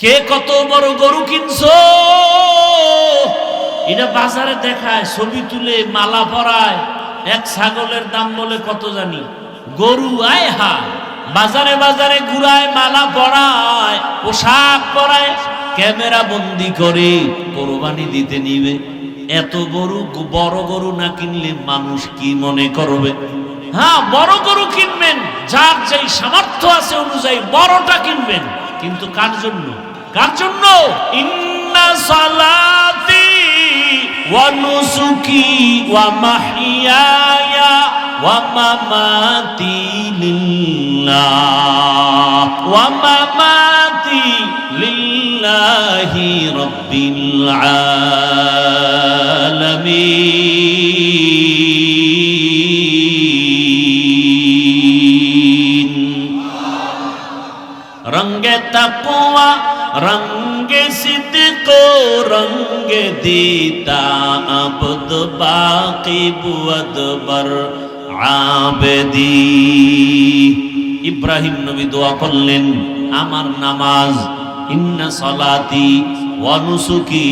কে কত বড় গরু কিনছো, এটা বাজারে দেখায়, ছবি তুলে মালা পরায়। এক ছাগলের দাম বলে কত জানি, গরু আয় হা বাজারে বাজারে ঘুরায়, মালা পরায়, পোশাক পরায়, ক্যামেরা বন্দি করে কোরবানি দিতে নিবে। এত গরু, বড় গরু না কিনলে মানুষ কি মনে করবে? হ্যাঁ, বড় গরু কিনবেন, যার যেই সামর্থ্য আছে অনুযায়ী বড়টা কিনবেন, কিন্তু কার জন্য? কার জন্য? ইন্না সালাতি ওয়া নুসুকি ওয়া মাহইয়ায়া ওয়া মামাতি লিল্লাহ ওয়া মামাতি লিল্লাহি রাব্বিল আলামিন। রঙ্গে তাকওয়া রঙ্গে সিদকো রঙ্গে দিতা আবদ বাকি বুয়াদবর আবেদি। ইব্রাহিম নবী দোয়া করলেন, আমার নামাজ, ইন্না সলাতি ওয়া নুসুকি,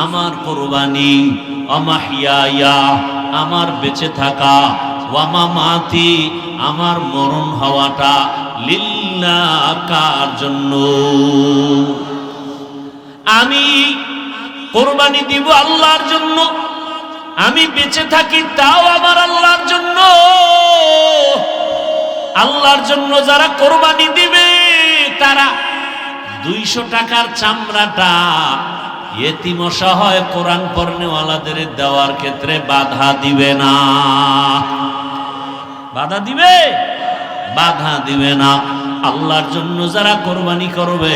আমার কুরবানি, ওয়া মাহইয়ায়া, আমার বেঁচে থাকা, ওয়া মামাতি, আমার মরণ হওয়াটা, লিল্লাহ, কার জন্য? আমি কুরবানি দিব আল্লাহর জন্য, আমি বেঁচে থাকি তাও আমার আল্লাহর জন্য। আল্লাহর জন্য যারা কুরবানি দিবে তারা 200 টাকার চামড়াটা ইয়েতিম অসহায় কোরআন পড়নেওয়ালাদের দেওয়ার ক্ষেত্রে বাধা দিবে না। বাধা দিবে? বাধা দিবে না। আল্লাহর জন্য যারা কোরবানি করবে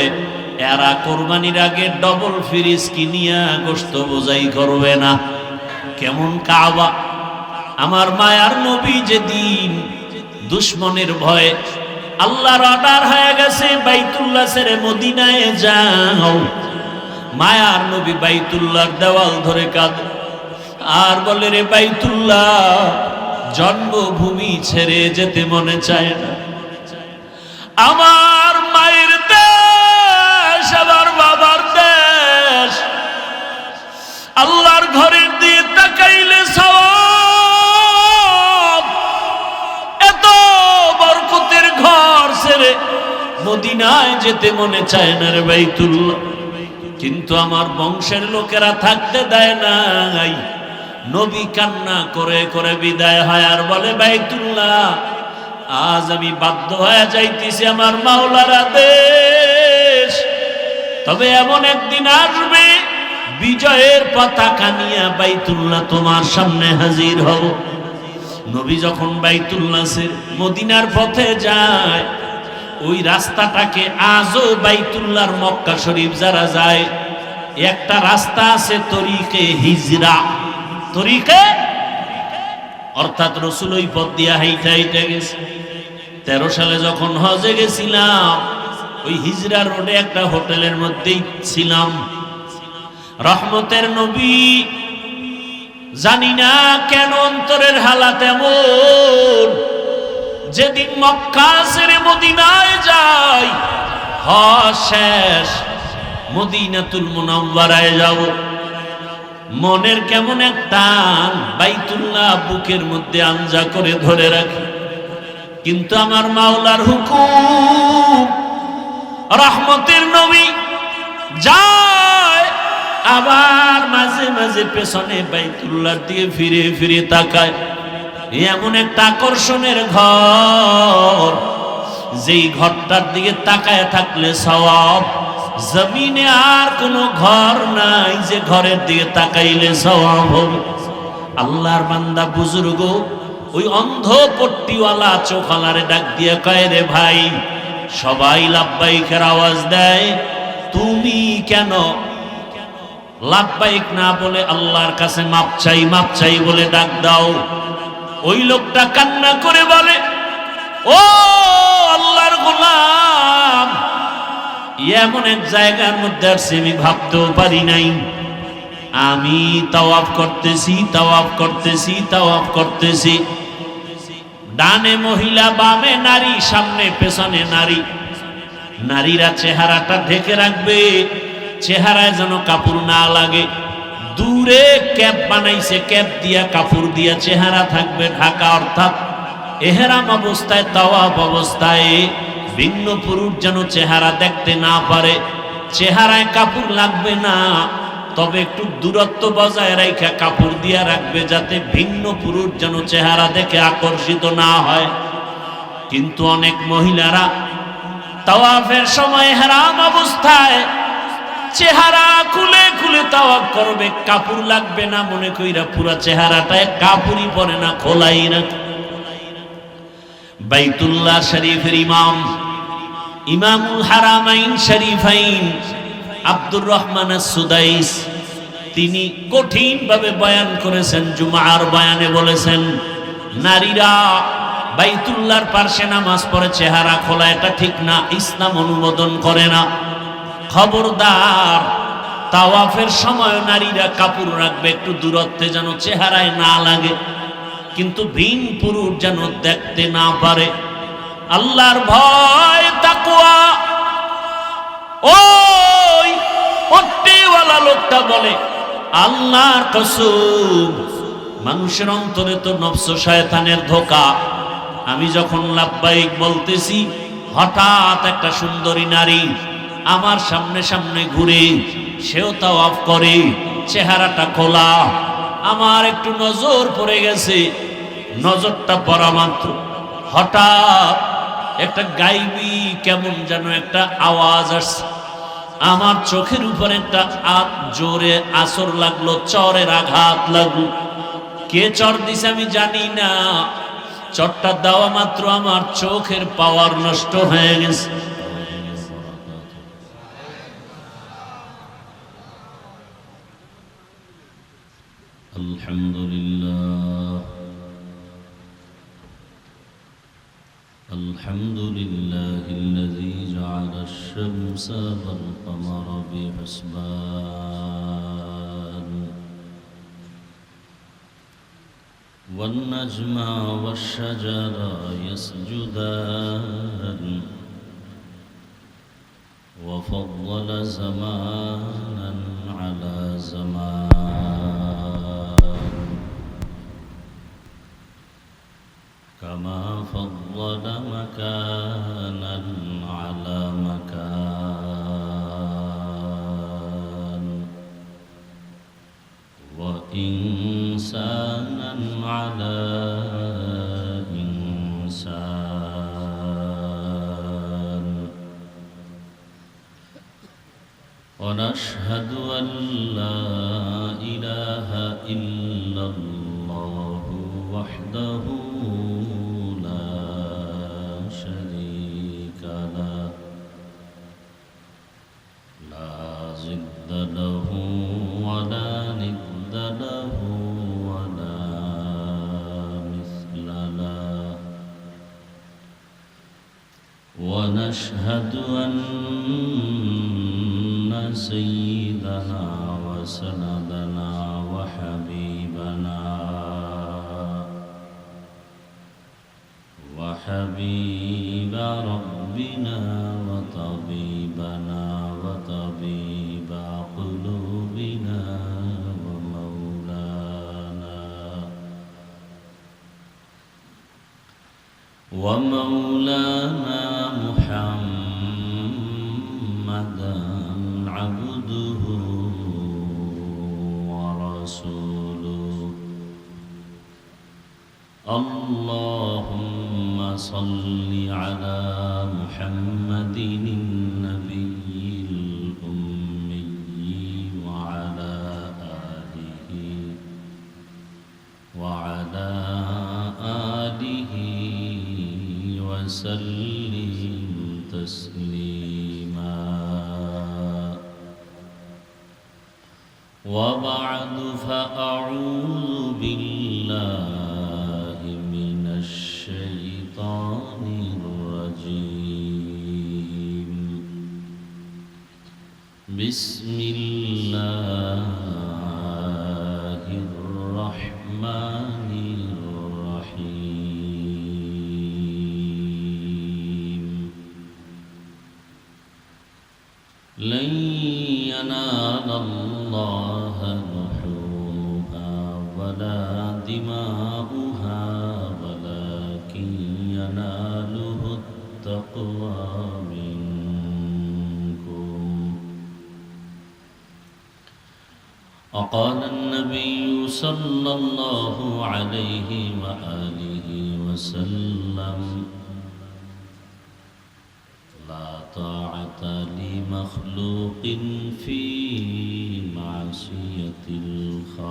এরা কোরবানির আগে ডবল ফ্রিজ কিনিয়া গোশত বোঝাই করবে না। কেমন কাবা! আমার মায়ার নবী যেদিন দুশ্মনের ভয়ে আল্লাহর অর্ডার হয়ে গেছে বাইতুল্লাহ ছেড়ে মদিনায় যাও, মায়ার নবী বাইতুল্লাহর দেওয়াল ধরে কাঁদে আর বলে, রে বাইতুল্লাহ, জন্মভূমি ছেড়ে যেতে মনে চায় না। আমার মায়ের দেশ, আমার বাবার দেশ, আল্লাহর ঘরের দিয়ে তাকাইলে সওয়াব। এত বরকতের ঘর ছেড়ে মদিনায় যেতে মনে চায় না রে বাইতুল্লাহ। কিন্তু আমার বংশের লোকেরা থাকতে দেয় নাই। নবী কান্না করে করে বিদায় হয় আর বলে, বাইতুল্লাহ, আজ আমি বাধ্য হয়ে যাইতেছি, আমার মাওলার আদেশ। তবে এমন একদিন আসবে বিজয়ের পতাকা নিয়ে বাইতুল্লাহ তোমার সামনে হাজির হব। নবী যখন বাইতুল্লাহ মদিনার পথে যায়, ওই রাস্তাটাকে আজও বাইতুল্লাহর মক্কা শরীফ যারা যায়, একটা রাস্তা আছে তরিকে হিজরা। তরিকে অর্থাৎ রসুল ওই পথ দিয়া হাইটা হাইটা গেছে। 13 সালে যখন হজে গেছিলাম, ওই হিজরা রোডে একটা হোটেলের মধ্যেই ছিলাম। রহমতের নবী, জানি না কেন অন্তরের হালাত এমন, যেদিন মক্কা ছেড়ে মদিনায় যাই, হজ শেষ, মদিনাতুল মুনাওয়ারায় যাব, মনের কেমন এক টান, বাইতুল্লাহ বুকের মধ্যে আঞ্জা করে ধরে রাখি। কিন্তু আমার মাওলার হুকুম, রহমতের নবী যায়, আবার মাঝে মাঝে পেছনে বাইতুল্লাহর দিকে ফিরে ফিরে তাকায়। এমন একটা আকর্ষণের ঘর, যেই ঘরটার দিকে তাকায় থাকলে সওয়াব। জমিনে আর কোনো ঘর নাই যে ঘরের দিকে তাকাইলে সওয়াব হবে। আল্লাহর বান্দা বুজুর্গ ওই অন্ধ পট্টিওয়ালা চোখওয়ালারে ডাক দিয়ে কয়, রে ভাই, সবাই লাব্বাইকের আওয়াজ দেয়, তুমি কেন লাব্বাইক না বলে আল্লাহর কাছে মাপ চাই বলে ডাক দাও? ওই লোকটা কান্না করে বলে, ও আল্লাহর গোলাম, এমন এক জায়গার মধ্যে আসছে আমি ভাবতেও পারি নাই। আমি তাওয়াফ করতেছি, ডানে মহিলা, বামে নারী, সামনে পেছনে নারী। নারীরা চেহারাটা ঢেকে রাখবে, চেহারায় যেন কাপড় না লাগে। দূরে ক্যাপ বানাইছে, ক্যাপ দিয়া কাপড় দিয়া চেহারা থাকবে ঢাকা, অর্থাৎ এহরাম অবস্থায় তাওয়াফ অবস্থায় ভিন্ন পুরুষ যেন চেহারা দেখতে না পারে। চেহারায় কাপড় লাগবে না, তবে একটু দূরত্ব বজায় রেখে কাপড় দিয়া রাখবে, যাতে ভিন্ন পুরুষ যেন চেহারা দেখে আকর্ষিত না হয়। কিন্তু অনেক মহিলারা তাওয়াফের সময় ইহরাম অবস্থায় চেহারা খুলে খুলে তাওয়াফ করবে, কাপড় লাগবে না মনে কইরা পুরা চেহারাটায় কাপড়ই পরে না, খোলাই না। বাইতুল্লাহ শরীফের ইমামুল হারামাইন শরীফাইন আব্দুর রহমান আস-সুদাইস তিনি কঠিন ভাবে বয়ান করেছেন, জুমার বয়ানে বলেছেন, নারীরা বাইতুল্লাহর পাশে নামাজ পড়ে চেহারা খোলা, এটা ঠিক না, ইসলাম অনুমোদন করে না। খবরদার, তাওয়াফের সময় নারীরা কাপড় রাখবে একটু দূরত্বে, যেন চেহারায় না লাগে, কিন্তু ভিন পুরুষ যেন দেখতে না পারে। আল্লাহর ভয়, তাকওয়া। ওই পট্টিওয়ালা লোকটা বলে, আল্লাহর কসম, মানুষের অন্তরে তো নফস শয়তানের ধোঁকা। আমি যখন লাব্বাইক বলতেছি, হঠাৎ একটা সুন্দরী নারী আমার সামনে সামনে ঘুরে, সেও তাওয়াফ করে, চেহারাটা খোলা। আমার একটু নজর পড়ে গেছে, নজরটা পড়া মাত্র হঠাৎ একটা গাইবি কেমন যেন একটা আওয়াজ আসছে, আমার চোখের উপর একটা জোরে আসর লাগলো, চরের আঘাত লাগলো। কে চর দিছে আমি জানি না, চরটা দেওয়া মাত্র আমার চোখের পাওয়ার নষ্ট হয়ে গেছে। আলহামদুলিল্লাহ, আলহামদুলিল্লাহিল্লাযী জাআলা আশ-শামসা ওয়াল কমারা বিহিসবান ওয়ান নাজমা ওয়াশ-শাজারা ইয়াসজুদান ওয়া ফাদ্দালা জামানান আলা জামান كما فضل مكانا على مكان وإنسانا على إنسان ونشهد أن لا إله إلا الله وحده له ولا ند له ولا مثل له ونشهد أن سيدنا وسندنا وحبيبنا وحبيب ربنا وطبيبنا وطبيب قلوبنا ومولانا محمدا عبده ورسوله اللهم صل على محمد النبي الأمي وعلى آله وسلم تسليما وبعد فأعوذ بالله من الشيطان الرجيم بسم الله الرحمن الرحيم ينال الله لحومها ولا دماؤها ولكن يناله التقوى منكم. وقال النبي صلى الله عليه وآله وسلم: لا طاعة لمخلوق في معصية الخالق.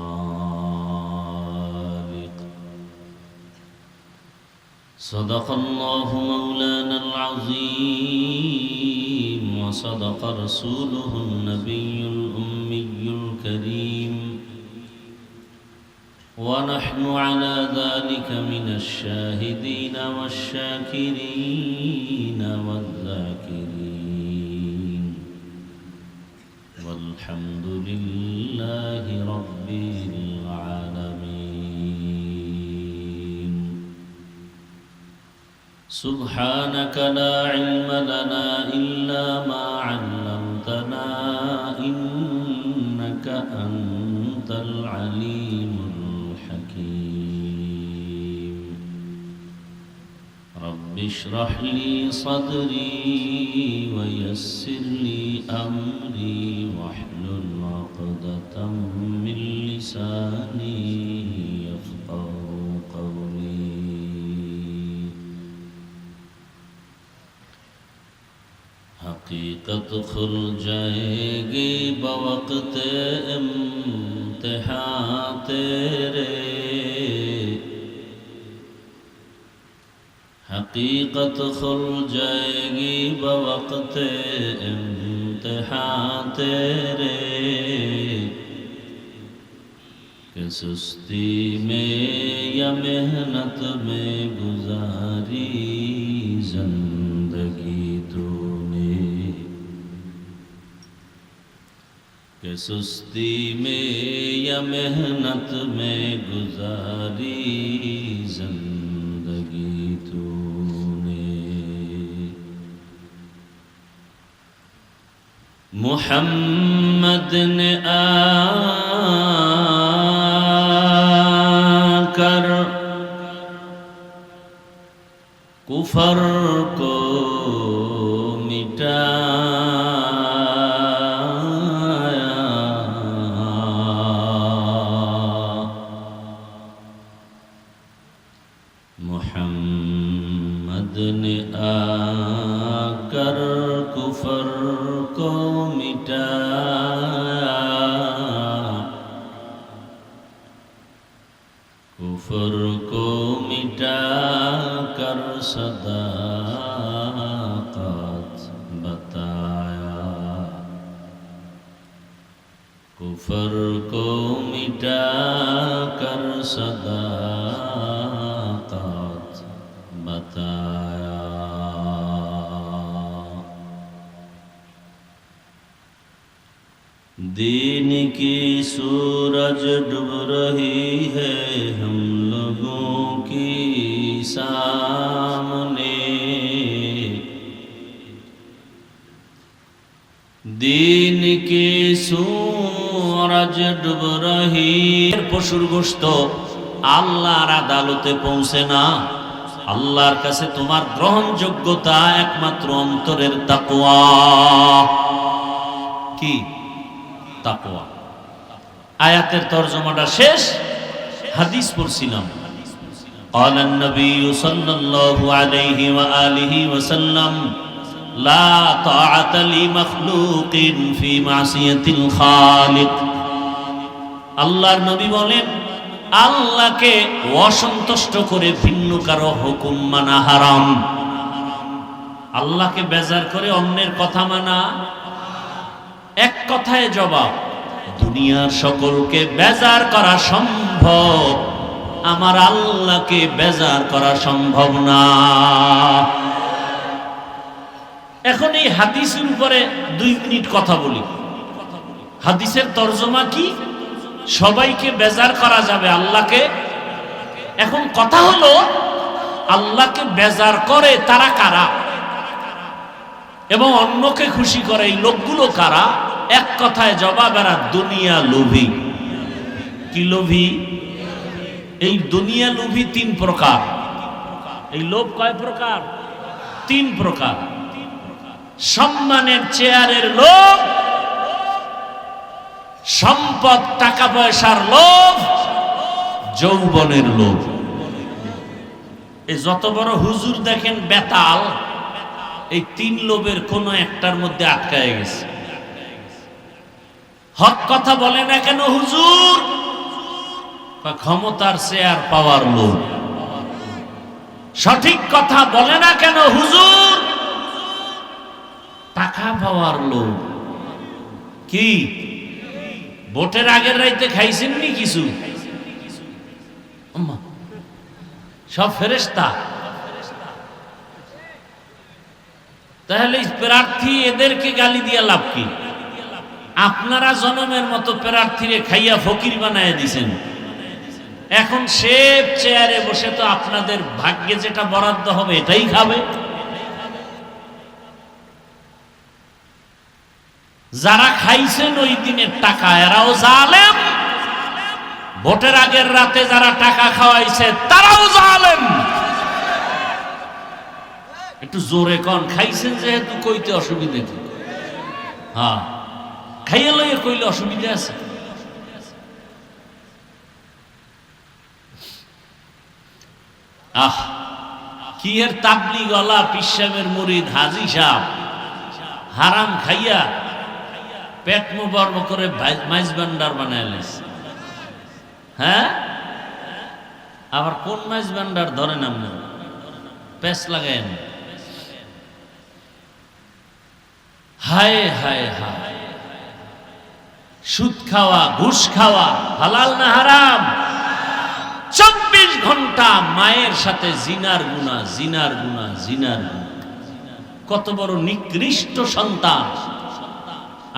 صدق الله مولانا العظيم وصدق رسوله النبي الأمي الكريم، ونحن على ذلك من الشاهدين والشاكرين والذاكرين، والحمد لله رب العالمين. سبحانك لا علم لنا إلا ما علمتنا إنك أنت العليم الحكيم. رب اشرح لي صدري ويسر لي أمري واحلل عقدة من لساني يفقهوا قولي. حقیقت کھل جائے گی بوقت امتحان تیرے، حقیقت کھل جائے گی بوقت امتحان تیرے، کہ سستی میں یا محنت میں گزاری زندگی تو کہ سستی میں یا محنت میں گزاری زندگی تو نے. محمد نے آ کر کفر کو مٹا، محمد نے آ کر کفر کو مٹایا، کفر کو مٹا کر صداقت بتایا، کفر کو مٹا کر صداقت بتایا. دین کی سورج ڈوب رہی ہے ہم لوگوں کی سامنے، دین کی سورج ڈوب رہی. পশুর গোশত আল্লাহর আদালতে পৌঁছে না, আল্লাহর কাছে তোমার গ্রহণযোগ্যতা একমাত্র অন্তরের তাকওয়া। কি তাকওয়া? আয়াতের তরজমাটা শেষ, হাদিস পড়ছিলাম। قال النبي صلى الله عليه وآله وسلم: لا طاعة لمخلوق في معصية الخالق. আল্লাহর নবী বলেন, আল্লাহকে অসন্তুষ্ট করে ভিন্ন কারো হুকুম মানা হারাম। আল্লাহকে বেজার করে অন্যের কথা মানা। এক কথায় জবাব, দুনিয়ার সকলকে বেজার করা সম্ভব, আমার আল্লাহকে বেজার করা সম্ভব না। এখন এই হাদিসের উপরে 2 মিনিট কথা বলি। হাদিসের তরজমা কি? সবাইকে বেজার করা যাবে, আল্লাহকে। এখন কথা হলো, আল্লাহকে বেজার করে তারা কারা এবং অন্যকে খুশি করে এই লোকগুলো কারা? এক কথায় জবাব এরা দুনিয়া লোভী। কি লোভী? এই দুনিয়া লোভী তিন প্রকার। এই লোভ কয় প্রকার? তিন প্রকার। সম্মানের চেয়ারের লোভ, সম্পদ টাকা পয়সার লোভ, যৌবনের লোভ। এই যত বড় হুজুর দেখেন বেতাল, এই তিন লোভের কোন একটার মধ্যে আটকায় গেছে। হক কথা বলে না কেন হুজুর? ক্ষমতার চেয়ার পাওয়ার লোভ। সঠিক কথা বলে না কেন হুজুর? টাকা পাওয়ার লোভ। কি ভোটের আগের রাইতে খাইছেন নি কিছু? সব ফেরেশতা। তাহলে প্রার্থী এদেরকে গালি দিয়া লাভ কি? আপনারা জনমের মতো প্রার্থীরে খাইয়া ফকির বানায় দিছেন। এখন সে চেয়ারে বসে তো আপনাদের ভাগ্যে যেটা বরাদ্দ হবে এটাই খাবে। যারা খাইছেন ওই দিনের টাকা এরাও জালেম, ভোটের আগের রাতে যারা টাকা খাওয়াইছে তারাও জালেম। একটু জোরে কন, খাইছেন যেহেতু কইতে অসুবিধা কি? হ্যাঁ, খাইয়া লইয়া কইলে অসুবিধা আছে? আহ, কি এর তাবলিগ ওয়ালা পিসাবের মুরিদ হাজী সাহেব হারাম খাইয়া পেট মুবর্ম করে মাইজ ভান্ডার বানাইলেন। হ্যাঁ, আবার কোন মাইজ ভান্ডার ধরেন আপনি? পেস লাগায়েন। হায় হায় হায়, সুদ খাওয়া, ঘুষ খাওয়া হালাল না হারাম? 24 ঘন্টা মায়ের সাথে জিনার গুনাহ, জিনার গুনাহ, জিনার গুনাহ। কত বড় নিকৃষ্ট সন্তান!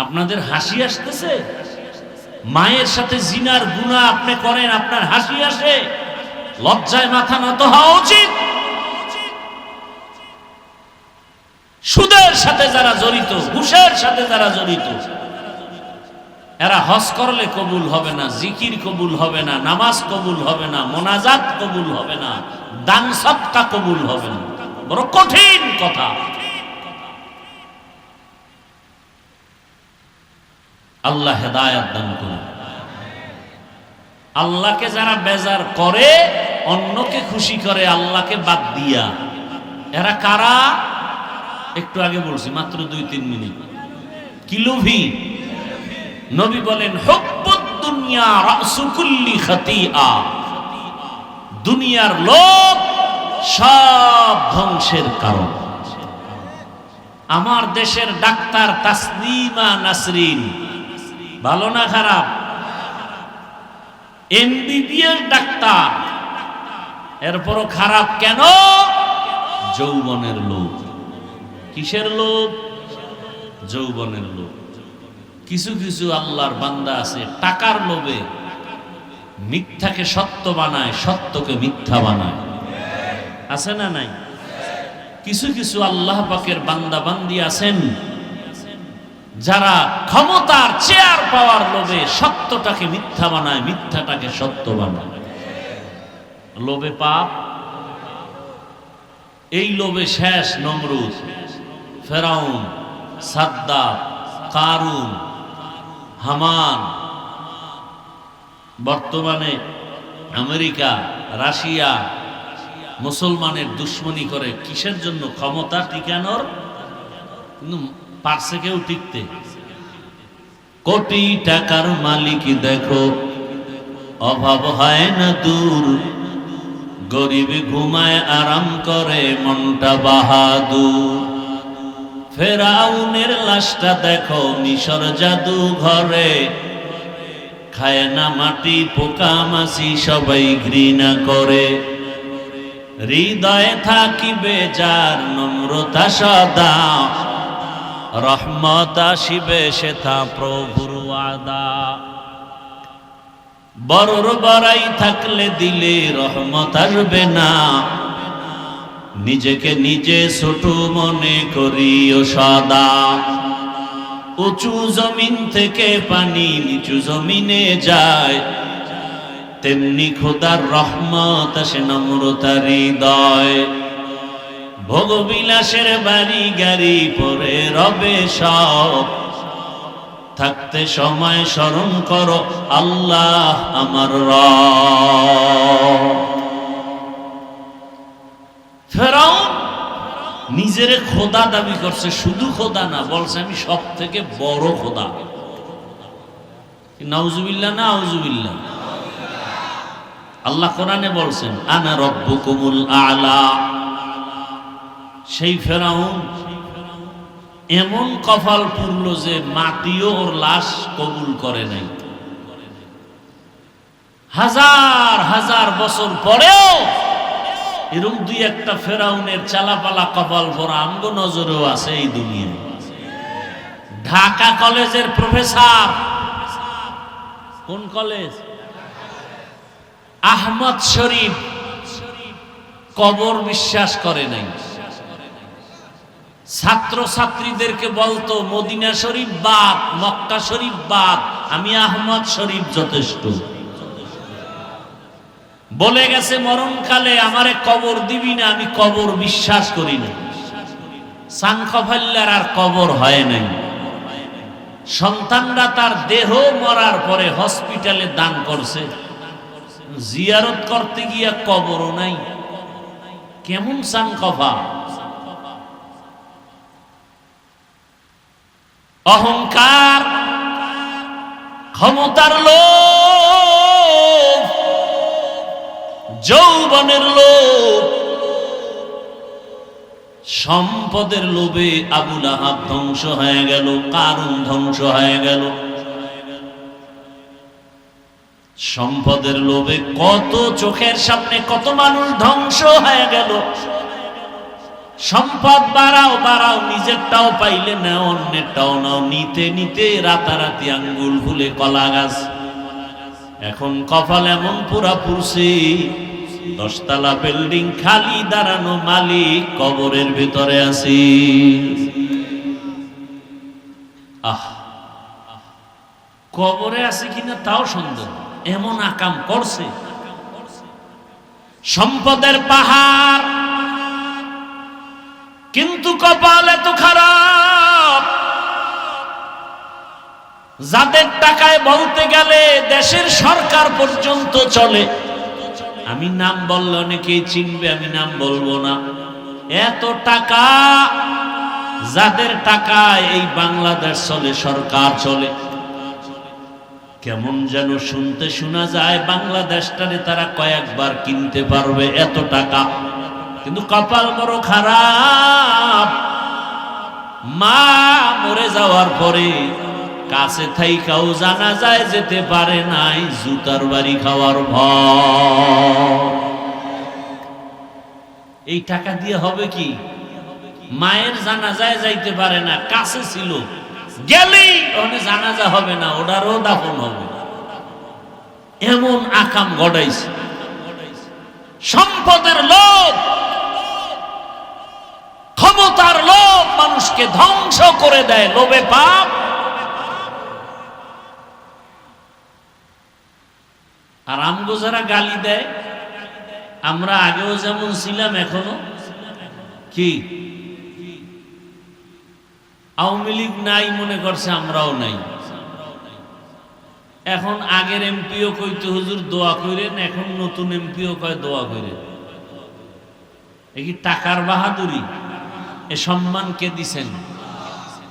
আপনাদের হাসি আসতেছে? মায়ের সাথে জিনার গুনাহ আপনি করেন, আপনার হাসি আসে? লজ্জায় মাথা নত হওয়া উচিত। সুদের সাথে যারা জড়িত, ঘুষের সাথে যারা জড়িত, এরা হজ করলে কবুল হবে না, জিকির কবুল হবে না, নামাজ কবুল হবে না, মোনাজাত কবুল হবে না, দান সদকা কবুল হবে না। বড় কঠিন কথা। আল্লাহ হেদায়েত দান করুন। আল্লাহকে যারা বেজার করে, অন্যকে খুশি করে আল্লাহকে বাদ দিয়া, এরা কারা? একটু আগে বলছি, মাত্র 2-3 মিনিট। কি লোভী? নবী বলেন হুব্বুদ দুনিয়া রাসু কুল্লি খাতিআ। দুনিয়ার লোভ সব ধ্বংসের কারণ। আমার দেশের ডাক্তার তাসলিমা নাসরিন ভালো না খারাপ? এমবিবিএস ডাক্তার, এরপরও খারাপ কেন? যৌবনের লোভ। কিসের লোভ? যৌবনের লোভ। কিছু কিছু আল্লাহর বান্দা আছে টাকার লোভে মিথ্যাকে সত্য বানায়, সত্যকে মিথ্যা বানায়। আছে না নাই? কিছু কিছু আল্লাহ পাকের বান্দা বান্দি আছেন যারা ক্ষমতার চেয়ার পাওয়ার লোভে সত্যটাকে মিথ্যা বানায়, মিথ্যাটাকে সত্য বানায়। লোভে পাপ। এই লোভে শেষ নমরুদ, ফেরাউন, সাদ্দাত, কারুন, হামান। বর্তমানে আমেরিকা, রাশিয়া মুসলমানের দুশ্মনী করে কিসের জন্য? ক্ষমতা টিকানোর। কিন্তু পারছে কেউ টিকতে? কোটি টাকার মালিক দেখো, অভাব হয় না দূর, গরিব ঘুমায় আরাম করে মনটা বাহাদুর। ফেরাউনের লাশটা দেখো মিশর জাদু ঘরে, খায় না মাটি পোকা মাছি সবাই ঘৃণা করে। হৃদয়ে থাকিবে যার নম্রতা সদা, রহমত আসিবে সেথা প্রভুর ওয়াদা। বড়র বড়াই থাকলে দিলে রহমত আসবে না, নিজেকে নিজে ছোট মনে করিও সদা। উঁচু জমিন থেকে পানি নিচু জমিনে যায়, তেমনি খোদার রহমত আসে নম্রতার হৃদয়। ভোগবিলাসের বাড়ি গাড়ি পরে রবে সব, থাকতে সময় স্মরণ করো আল্লাহ আমার রব। ফেরাউন নিজের খোদা দাবি করছে, শুধু খোদা না, বলছে আমি সব থেকে বড় খোদা। নাউজুবিল্লাহ না আউজুবিল্লাহ। আল্লাহ কোরআনে বলছেন আনা রব্বুকুমুল আলা। সেই ফেরাউন এমন কপাল পুরল যে মাটিও ওর লাশ কবুল করে নাই। হাজার হাজার বছর পরেও এরকম দুই একটা ফেরাউনের চালাপালা কপাল ভরা আঙ্গ নজরেও আছে এই দুনিয়ায়। ঢাকা কলেজের প্রফেসর, কোন কলেজ? আহমদ শরীফ কবর বিশ্বাস করে নাই। ছাত্র ছাত্রীদেরকে বলতো মদিনা শরীফ বাদ, মক্কা শরীফ বাদ, আমি আহমদ শরীফ যথেষ্ট। বলে গেছে মরণকালে আমারে কবর দিবি না, আমি কবর বিশ্বাস করি না। সানখফাল্লার আর কবর হয় নাই। সন্তানরা তার দেহ মরার পরে হসপিটালে দান করছে, জিয়ারত করতে গিয়া কবরও নাই। কেমন সানখফা! অহংকার, ক্ষমতার লোভ, যৌবনের লোভ, সম্পদের লোভে আবু লাহাব ধ্বংস হয়ে গেল, কারুন ধ্বংস হয়ে গেল। সম্পদের লোভে কত চোখের সামনে কত মানুষ ধ্বংস হয়ে গেল। সম্পদ বাড়াও বাড়াও, নিজেরটাও পাইলে নাও, অন্যেরটাও নাও, নিতে নিতে রাতারাতি আঙ্গুল ফুলে কলা গাছ। এখন কপাল এমন পুরা পুরছে, 10 তলা বিল্ডিং খালি, দাঁড়ানো মালিক কবরের ভিতরে আছি। আহ, কবরে আছে কিনা তাও সন্দেহ, এমন আকাম করছে। সম্পদের পাহাড়, কিন্তু কপাল এত খারাপ, যাদের টাকায় বলতে গেলে দেশের সরকার পর্যন্ত চলে। আমি নাম বললে অনেকেই চিনবে, আমি নাম বলবো না। এত টাকা, যাদের টাকায় এই বাংলাদেশ চলে, সরকার চলে। কেমন যেন শুনতে শোনা যায় বাংলাদেশটারে তারা কয়েকবার কিনতে পারবে, এত টাকা। কিন্তু কপাল বড় খারাপ। মা মরে যাওয়ার পরে কাছে থাইকাও জানা যায় যেতে পারে নাই, জুতার বাড়ি খাওয়ার ভয়। এই টাকা দিয়ে হবে কি? মায়ের জানাজায় যাইতে পারে না, কাছে ছিল, গেলেই ওখানে জানাজা হবে না, ওটারও দাফন হবে। এমন আকাম গড়াইছে। সম্পদের লোভ, ক্ষমতার লোভ মানুষকে ধ্বংস করে দেয়। লোভে পাপ। আর আমগো যারা গালি দেয়, আমরা আগেও যেমন ছিলাম এখনো কি আওয়ামী লীগ নাই মনে করছে, আমরাও নাই। এখন আগের এমপিও কইতে হুজুর দোয়া করেন, এখন নতুন এমপিও কয় দোয়া করেন। এই কি টাকার বাহাদুরি? এ সম্মান কে দিছেন?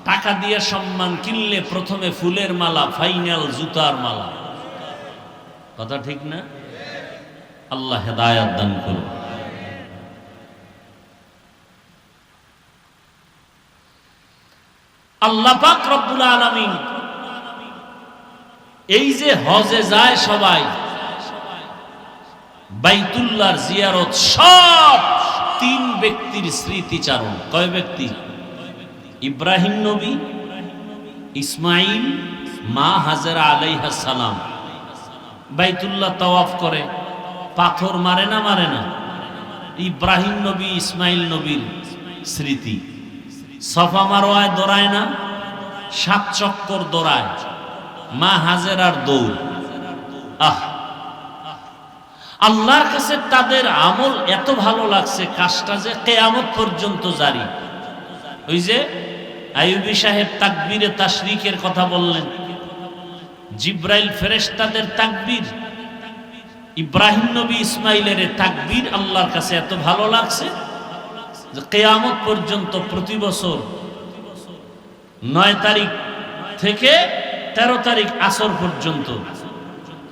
টাকা দিয়ে সম্মান কিনলে প্রথমে ফুলের মালা, ফাইনাল জুতার মালা। কথা ঠিক না? আল্লাহ হেদায়েত দান করুন। আল্লাহ পাক রব্বুল আলামিন এই যে হজে যায় সবাই, বাইতুল্লাহর জিয়ারত সব 3 ব্যক্তির স্মৃতিচারণ। কয় ব্যক্তি? ইব্রাহিম নবী, ইসমাইল, মা হাজেরা আলাইহিস সালাম। বাইতুল্লাহ তাওয়াফ করে, পাথর মারে না মারে না? ইব্রাহিম নবী, ইসমাইল নবীর স্মৃতি। সফা মারওয়ায় দৌড়ায় না? 7 চক্কর দৌড়ায়, মা হাজেরার দৌড়। আল্লাহর কাছে তাদের আমল এত ভালো লাগছে, কাজটা যে কিয়ামত পর্যন্ত জারি। ওই যে আইয়ুবী সাহেব তাকবীরে তাশরিকের কথা বললেন, জিব্রাইল ফেরেশতাদের তাকবীর, ইব্রাহিম নবী ইসমাইলের তাকবীর আল্লাহর কাছে এত ভালো লাগছে যে কিয়ামত পর্যন্ত প্রতি বছর 9 তারিখ থেকে 13 তারিখ আসর পর্যন্ত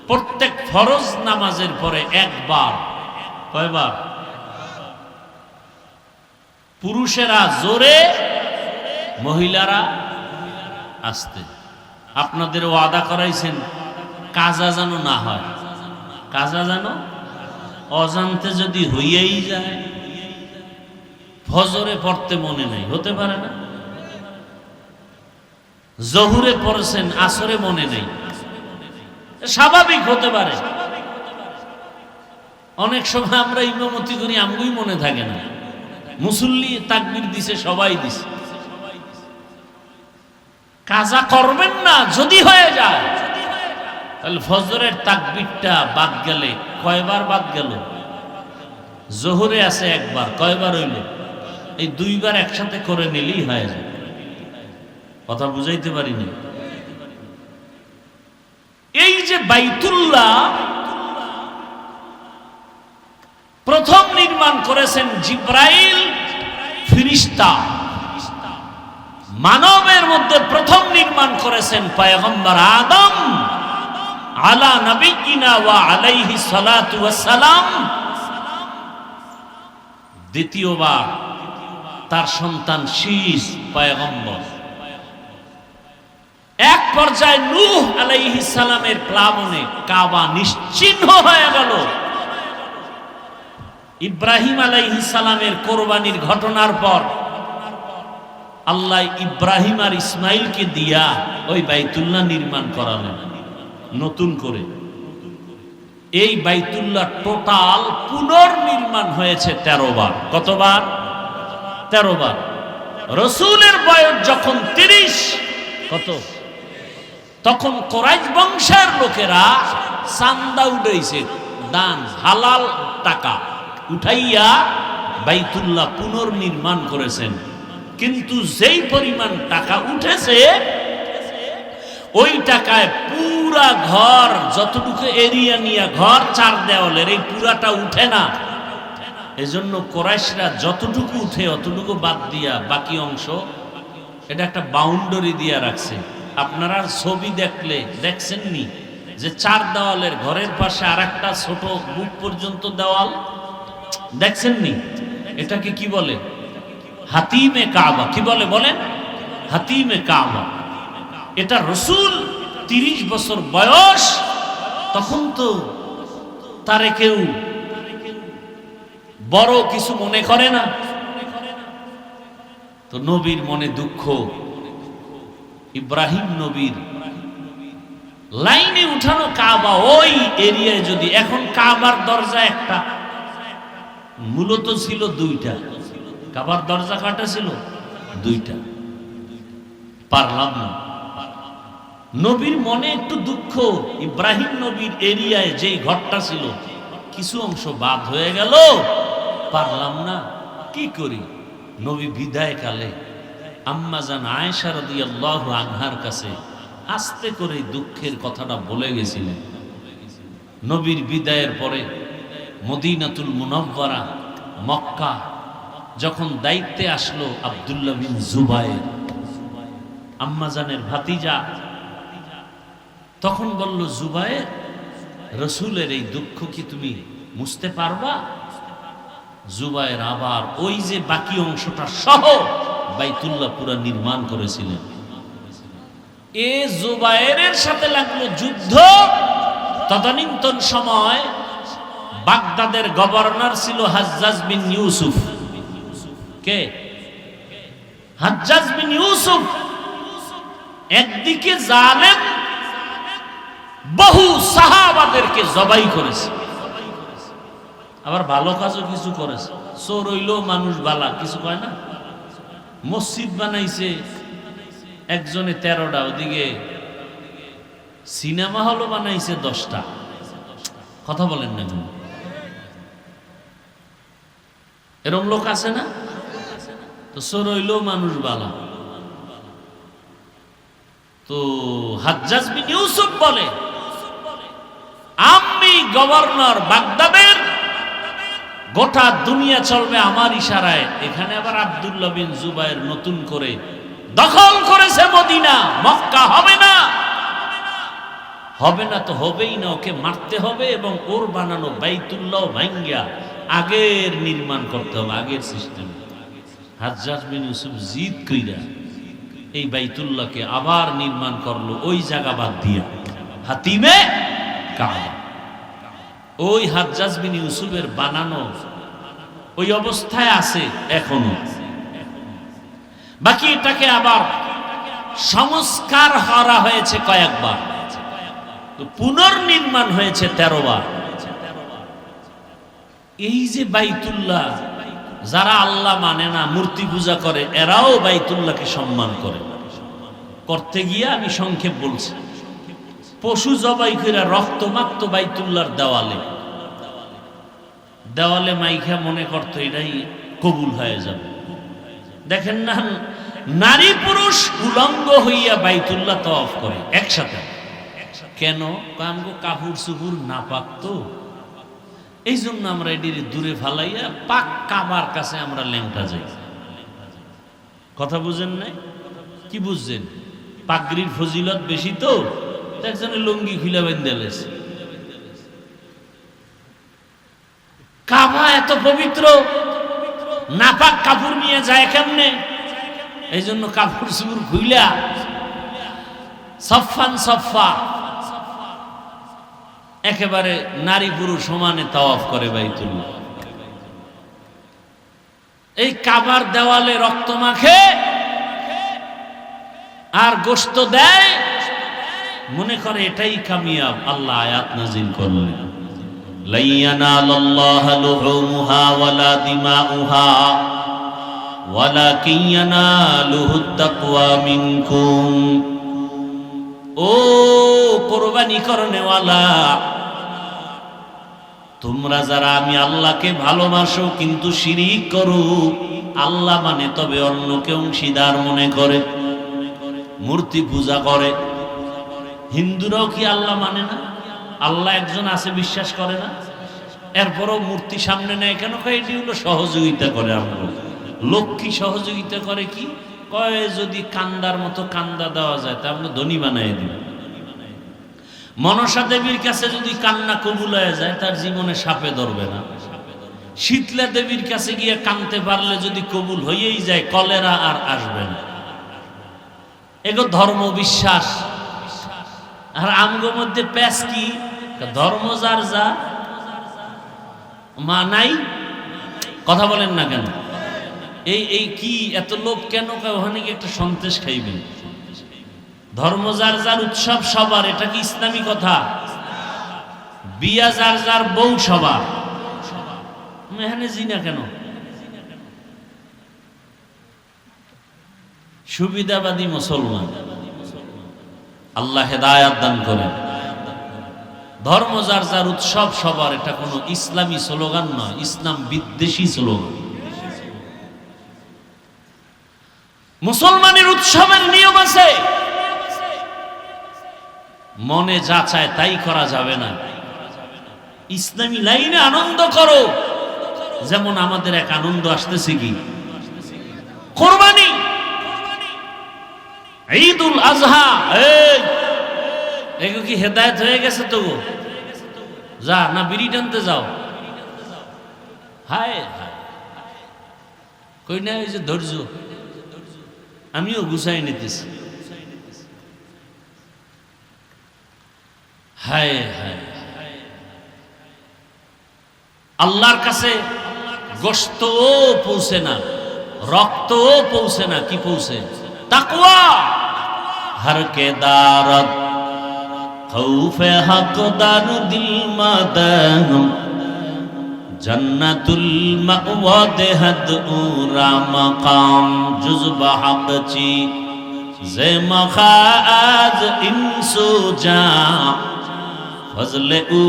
প্রত্যেক ফরজ নামাজের পরে একবার, কয়বার? পুরুষেরা জোরে, মহিলারা আস্তে। আপনাদের ওয়াদা করাইছেন কাজা যেন না হয়, কাজা যেন অজান্তে যদি হইয়াই যায়, ফজরে পড়তে মনে নাই, হতে পারে না। জহুরে পড়ছেন, আসরে মনে নেই, স্বাভাবিক হতে পারে। অনেক সময় আমরা ইমামতি করি, আমগুই মনে থাকে না, মুসল্লি তাকবীর দিছে, সবাই দিছে। কাজা করবেন না, যদি হয়ে যায় তাহলে ফজরের তাকবীরটা বাদ গেলে কয়বার বাদ গেল? জোহরে আছে একবার, কয়বার হইল? এই 2 বার একসাথে করে নিলেই হয়ে যায়। কথা বুঝাইতে পারিনি। এই যে বাইতুল্লাহ প্রথম নির্মাণ করেছেন জিব্রাইল ফেরেশতা, মানবের মধ্যে প্রথম নির্মাণ করেছেন পয়গম্বর আদম আলা নবিয়িনা ওয়া আলাইহি সালাতু ওয়াস সালাম। দ্বিতীয়বার তার সন্তান শীস পয়গম্বর। এক পর্যায়ে নূহ আলাইহিস সালামের প্লাবনে কাবা নিশ্চিহ্ন হয়ে গেল। ইব্রাহিম আলাইহিস সালামের কোরবানির ঘটনার পর আল্লাহ ইব্রাহিম আর ইসমাইলকে দিয়া ওই বাইতুল্লাহ নির্মাণ করালেন নতুন করে। এই বাইতুল্লাহ টোটাল পুনর্নির্মাণ হয়েছে 13 বার। কতবার? 13 বার। রাসূলের বয়স যখন 30, কত তখন কুরাইশ বংশের লোকেরা চান্দা উঠাইছে, দান, হালাল টাকা উঠাইয়া বাইতুল্লাহ পুনর্নির্মাণ করেছেন। কিন্তু যেই পরিমাণ টাকা উঠেছে ওই টাকায় পুরা ঘর, যতটুকু এরিয়া নিয়ে ঘর 4 দেওয়ালের, এই পুরাটা উঠে না। এজন্য কুরাইশরা যতটুকু উঠে অতটুকু বাদ দিয়া বাকি অংশ এটা একটা বাউন্ডারি দিয়া রাখছে। আপনারা ছবি দেখলে দেখছেননি যে 4 দেওয়ালের ঘরের পাশে আরেকটা ছোট বুক পর্যন্ত দেওয়াল দেখছেননি? এটাকে কি বলে? হাতিমে কাবা। কি বলে বলেন? হাতিমে কাবা। এটা রাসূল 30 বছর বয়স, তখন তো তারে কেউ বড় কিছু মনে করে না। তো নবীর মনে দুঃখ, ইব্রাহিম নবীর লাইনে উঠানো কাবা ওই এরিয়ায় যদি, এখন কাবার দরজা একটা, মূলত ছিল 2টা, কাবার দরজা কাটা ছিল 2টা, পারলাম না। নবীর মনে একটু দুঃখ, ইব্রাহিম নবীর এরিয়ায় যেই ঘরটা ছিল কিছু অংশ বাদ হয়ে গেল, পারলাম না, কি করি? নবী বিদায় কালে আম্মা জান আয়েশা রাদিয়াল্লাহু আনহার কাছে আস্তে করে দুঃখের কথাটা বলে গেছিলেন। নবীর বিদায়ের পরে মদিনাতুল মুনাওয়ারা, মক্কা যখন দায়িত্বে আসলো আব্দুল্লাহ বিন জুবায়ের, আম্মা জানের ভাতিজা, তখন বলল, জুবায়ের, রাসূলের এই দুঃখ কি তুমি মুছতে পারবা? জুবায়ের আবার ওই যে বাকি অংশটা সহ বাইতুল্লাহ পুরা নির্মাণ করেছিলেন। এ জুবায়েরের সাথে লাগলো যুদ্ধ। তদানীন্তন সময় বাগদাদের গভর্নর ছিল হাজ্জাজ বিন ইউসুফ। কে? হাজ্জাজ বিন ইউসুফ। একদিকে জালেম, বহু সাহাবাদেরকে জবাই করেছে, আবার ভালো কাজও কিছু করেছে। চোর হইলেও মানুষ বালা, কিছু কয় না? মসজিদ বানাইছে, একজনে 13টা, ওদিকে সিনেমা হলও বানাইছে 10টা। কথা বলেন না কেন? এরকম লোক আছে না? তো সরইলেও মানুষ বালা। তো হাজ্জাজ বিন ইউসুফ বলে, আমি গভর্নর বাগদাদের, গোটা দুনিয়া চলবে আমার ইশারায়। এখানে আবার আব্দুল্লাহ বিন জুবায়ের নতুন করে দখল করেছে মদিনা, মক্কা হবে না। হবে না তো হবেই না, ওকে মারতে হবে এবং ওর বানানো বাইতুল্লাহ ভাঙ্গিয়া আগের নির্মাণ করতে হবে, আগের সিস্টেম। হাজ্জাজ বিন ইউসুফ জিদ কইরা এই বাইতুল্লাহকে আবার নির্মাণ করলো, ওই জায়গা বাদ দিয়া, হাতিমে কাবা। ওই হাজ্জাজ বিন ইউসুফের বানানো ওই অবস্থায় আছে এখনো। বাকি এটাকে আবার সংস্কার করা হয়েছে কয়েকবার, পুনর্নির্মাণ হয়েছে 13 বার। এই যে বাইতুল্লাহ, যারা আল্লাহ মানে না, মূর্তি পূজা করে, এরাও বাইতুল্লাহকে সম্মান করে। করতে গিয়ে আমি সংক্ষেপ বলছি, পশু জবাই করে রক্তমাক্ত বাইতুল্লাহর দেওয়ালে দেওয়ালে মাইখা মনে করতো এটাই কবুল হয়ে যাবে। দেখেন না, নারী পুরুষ উলঙ্গ হইয়া বাইতুল্লাহ তওয়াফ করে একসাথে। কেন? আমগো কাপড় চুপুর না পাকতো, এই জন্য আমরা এটির দূরে ফালাইয়া পাক কাবার কাছে আমরা ল্যাংটা যাই। কথা বুঝেন নাই? কি বুঝছেন? পাগড়ির ফজিলত বেশি তো একজনে লুঙ্গি খুলে বেঁধে লেছে। কাবা এত পবিত্র, নাপাক কাপড় নিয়ে যায় কেমনে? এই জন্য কাপড় চুপুর খুইলা সফান সফা একেবারে নারী পুরুষ সমানে তাওয়াফ করে বাইতুল্লাহ। এই কাবার দেওয়ালে রক্ত মাখে আর গোশত দেয়, মনে করে এটাই কামিয়াব। আল্লাহ আয়াত নাযিল করলেন, লা ইয়ানালাল্লাহু লুহুমুহা ওয়ালা দিমাউহা ওয়ালাকিন ইয়ানালুহুত তাকওয়া মিনকুম। ও কুরবানি করনেওয়ালা, তোমরা যারা আমি আল্লাহকে ভালোবাসো কিন্তু শিরিক করো, আল্লাহ মানে তবে অন্যকে অংশীদার মনে করে, মূর্তি পূজা করে। হিন্দুরাও কি আল্লাহ মানে না? আল্লাহ একজন আছে বিশ্বাস করে না? এরপরও মূর্তি সামনে নেয় কেন? এটি হলো সহযোগিতা করে। আমরা লক্ষ্মী সহযোগিতা করে কি কয়, যদি কান্দার মতো কান্দা দেওয়া যায় তা আমরা ধনী বানাই দিব। মনসা দেবীর কাছে যদি কান্না কবুল হয়ে যায়, তার জীবনে সাপে ধরবে না। শীতলা দেবীর কাছে গিয়ে কানতে পারলে যদি কবুল হয়েই যায়, কলেরা আর আসবে না। এগো ধর্ম বিশ্বাস। আর আমগো মধ্যে প্যাস কি? ধর্ম যার যা মা নাই। কথা বলেন না কেন? এই কি এত লোভ কেন? ওখানে কি একটা সন্দেশ খাইবেন? ধর্ম যার যার, উৎসব সবার, এটা কি ইসলামী কথা? বিয়া যার যার, বউ সবার। এখানে জিনা কেন? সুবিধাবাদী মুসলমান। আল্লাহ হেদায়াত দান করেন। ধর্ম যার যার, উৎসব সবার, এটা কোনো ইসলামী স্লোগান নয়, ইসলাম বিদ্বেষী স্লোগান। মুসলমানের উৎসবের নিয়ম আছে, মনে যা চায় তাই করা যাবে না। ইসলামী লাইনে আনন্দ করো। যেমন আমাদের এক আনন্দ আসতেছে কি, কোরবানি, ঈদুল আজহা। এগুলো কি হেদায়েত হয়ে গেছে? তো যা না বিড়ি টানতে যাও। হায় কই না, ওই যে ধৈর্য, আমিও গুছাই নিতেছি। হায় হায়, আল্লাহর কাছে গোশতও পৌঁছে না, রক্তও পৌঁছে না, কি পৌঁছে? তাকওয়া। হর কে দারত খৌফে হকদার দিল মাদান, জন্নতুল মাওয়া দেহদ উরা মাকাম জুজবা হক চি যে মখাজ ইনসু জা ফজলে উ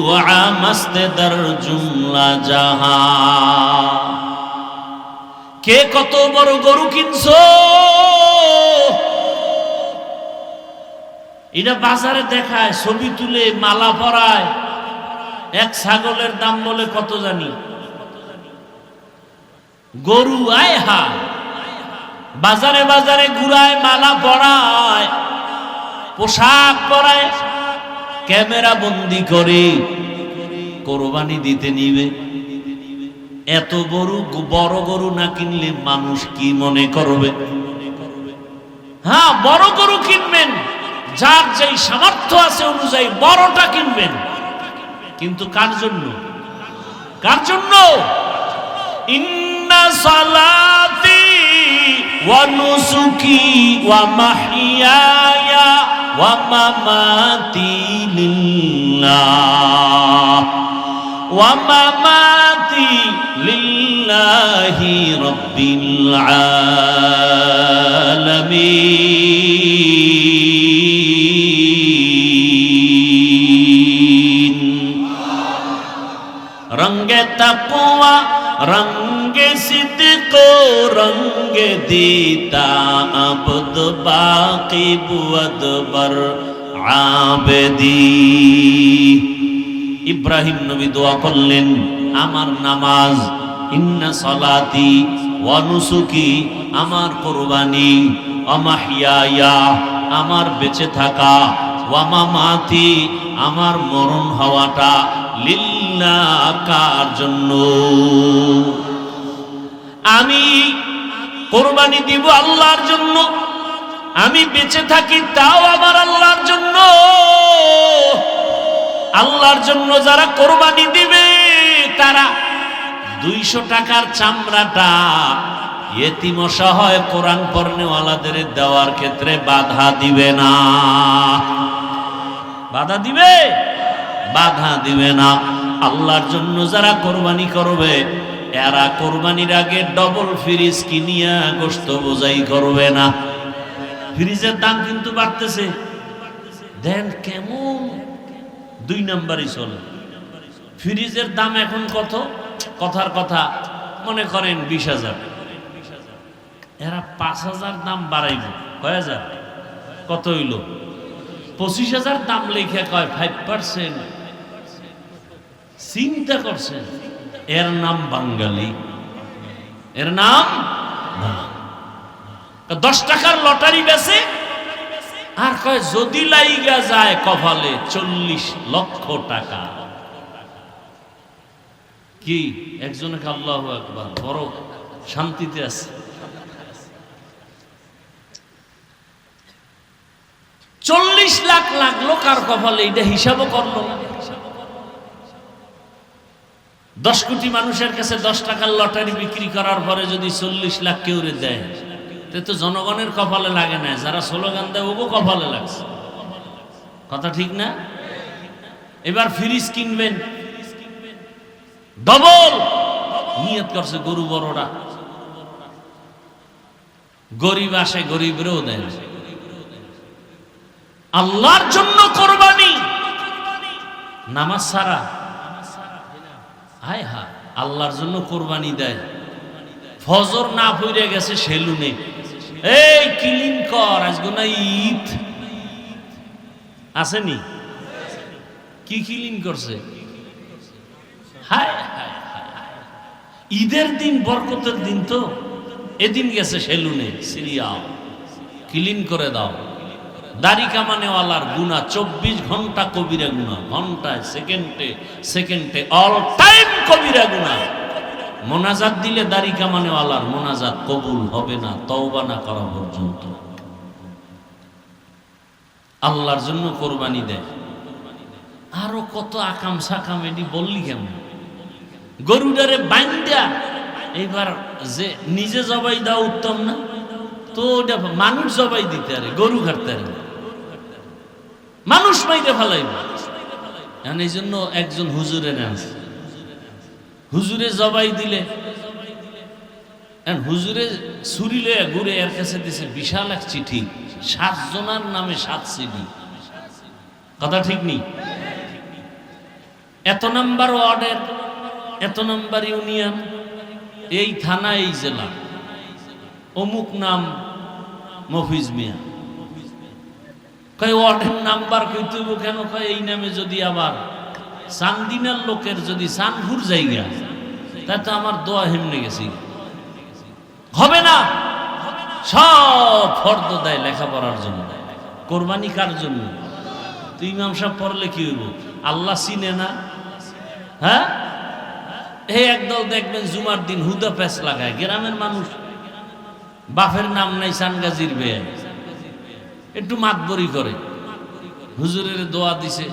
আমস্তে দর জুমলা জাহা। কে কত বড় গরু কিনছো, এটা বাজারে দেখায়, ছবি তুলে মালা পরায়। এক ছাগলের দাম বলে কত জানি, গরু আয় হা বাজারে বাজারে ঘুরায়, মালা পরায়, পোশাক পরায়, ক্যামেরা বন্দি করে কোরবানি দিতে নিবে। এত বড় গরু না কিনলে মানুষ কি মনে করবে? হ্যাঁ, বড় গরু কিনবেন, যার যেই সামর্থ্য আছে অনুযায়ী বড়টা কিনবেন, কিন্তু কার জন্য? কার জন্য? ইন্না সালাতি ওয়া নুসুকি ওয়া মাহইয়ায়া ওয়া মামাতি লিল্লাহ ওয়া মামাতি লিল্লাহি রাব্বিল আলামিন। রঙ্গে তাকওয়া রঙ্গে সিদ্ক রঙ্গে দিতা আবদ বাকি বুয়াদবর আবেদি। ইব্রাহিম নবী দোয়া করলেন, আমার নামাজ, ইন্না সালাতি ওয়া নুসুকি, আমার কুরবানি, ওয়া মাহইয়ায়া, আমার বেঁচে থাকা, ওয়া মামাতি, আমার মরণ হওয়াটা, লিল্লাহ, কার জন্য? আমি কুরবানি দিব আল্লাহর জন্য, আমি বেঁচে থাকি তাও আমার আল্লাহর জন্য। আল্লাহর জন্য যারা কোরবানি দিবে তারা 200 টাকার চামড়াটা ইয়েতিম অসহায় কোরআন পড়নেওয়ালাদের দেওয়ার ক্ষেত্রে বাধা দিবে না। বাধা দিবে? বাধা দিবে না। আল্লাহর জন্য যারা কোরবানি করবে এরা কোরবানির আগে ডবল ফ্রিজ কিনিয়া গোশত বোঝাই করবে না। ফ্রিজের দাম কিন্তু বাড়তেছে, দেন কেমন 2 নম্বরই চলে। ফ্রিজের দাম এখন কত? কথার কথা মনে করেন 20,000, এরা 5,000 দাম বাড়াইব। কয় হাজার? কত হইল? 25,000 দাম লেখা কয় 5%। চিন্তা করছেন? এর নাম বাঙালি, এর নাম 10 টাকার লটারি বেচে আর কয় যদি লাইগা যায় কপালে 40 লক্ষ টাকা। কি একজনে আল্লাহু আকবার, বড় শান্তিতে আছে। 40 লাখ লাগলো কার কপালে, এটা হিসাবও করলো না। 10 কোটি মানুষের কাছে 10 টাকার লটারি বিক্রি করার পরে যদি 40 লাখ কেউ দেয়, তো জনগণের কপালে লাগে না, যারা স্লোগান দেয় ওগো কপালে লাগছে। কথা ঠিক না? এবার ফ্রিজ কিনবেন, ডবল নিয়ত করছে গরু বড়টা, গরিব আসে গরিবরেও দেয়। আল্লাহর জন্য কোরবানি, নামাজ ছাড়া, হায় হায়, আল্লাহর জন্য কোরবানি দেয়। ফজর না পড়ে গেছে সেলুনে, এই ক্লিন কর, আজকে না ঈদ আসেনি, কি ক্লিন করছে? হায় হায়, ঈদের দিন, বরকতের দিন, তো এদিন গেছে সেলুনে, সিরিয়াল ক্লিন করে দাও। দাড়ি কামানেওয়ালার গুনাহ 24 ঘন্টা কবিরা গুনাহ, ঘন্টায় সেকেন্ডে সেকেন্ডে অল টাইম কবিরা গুনাহ। মোনাজাত দিলে দাড়ি কামানেওয়ালার মোনাজাত কবুল হবে না তওবা না করা পর্যন্ত। আল্লাহর জন্য কোরবানি দেয়। আরো কত আকাম সাকাম, এটি বললি কেমন? গরুটারে বাইন্দা এইবার যে নিজে জবাই দেওয়া উত্তম না? তো ওটা মানুষ জবাই দিতে আরে, গরু কাটতে আরে, মানুষ মাইরে ফেলাইব। এখন এই জন্য একজন হুজুরের আছে, হুজুরে জবাই দিলে হুজুরে ছুরি লয়ে ঘুরে এর কাছে দিছে বিশাল এক চিঠি, 7 জনের নামে 7 সিডি। কথা ঠিক নেই? এত নাম্বার ওয়ার্ডের, এত নাম্বার ইউনিয়ন, এই থানা, এই জেলা, অমুক নাম মফিজ মিয়া। কয় ওয়ার্ডের নাম্বার কইতে হইব কেন? কয় এই নামে যদি আবার চান্দিনার লোকের যদি চানপুর জায়গা, তাই তো আমার দোয়া হেমনে গেছি, হবে না। সব ফর্দ দেয় লেখাপড়ার জন্য, কোরবানি কার জন্য? তো ইমাম সাহেব পড়লে কি হইব? আল্লাহ চিনে না? হ্যাঁ, এই একদল দেখবেন জুমার দিন হুদা প্যাচ লাগায়। গ্রামের মানুষ, বাপের নাম নাই, সানগাজির বেয়ে একটু মাতবরি করে, হুজুরের দোয়া দিছে,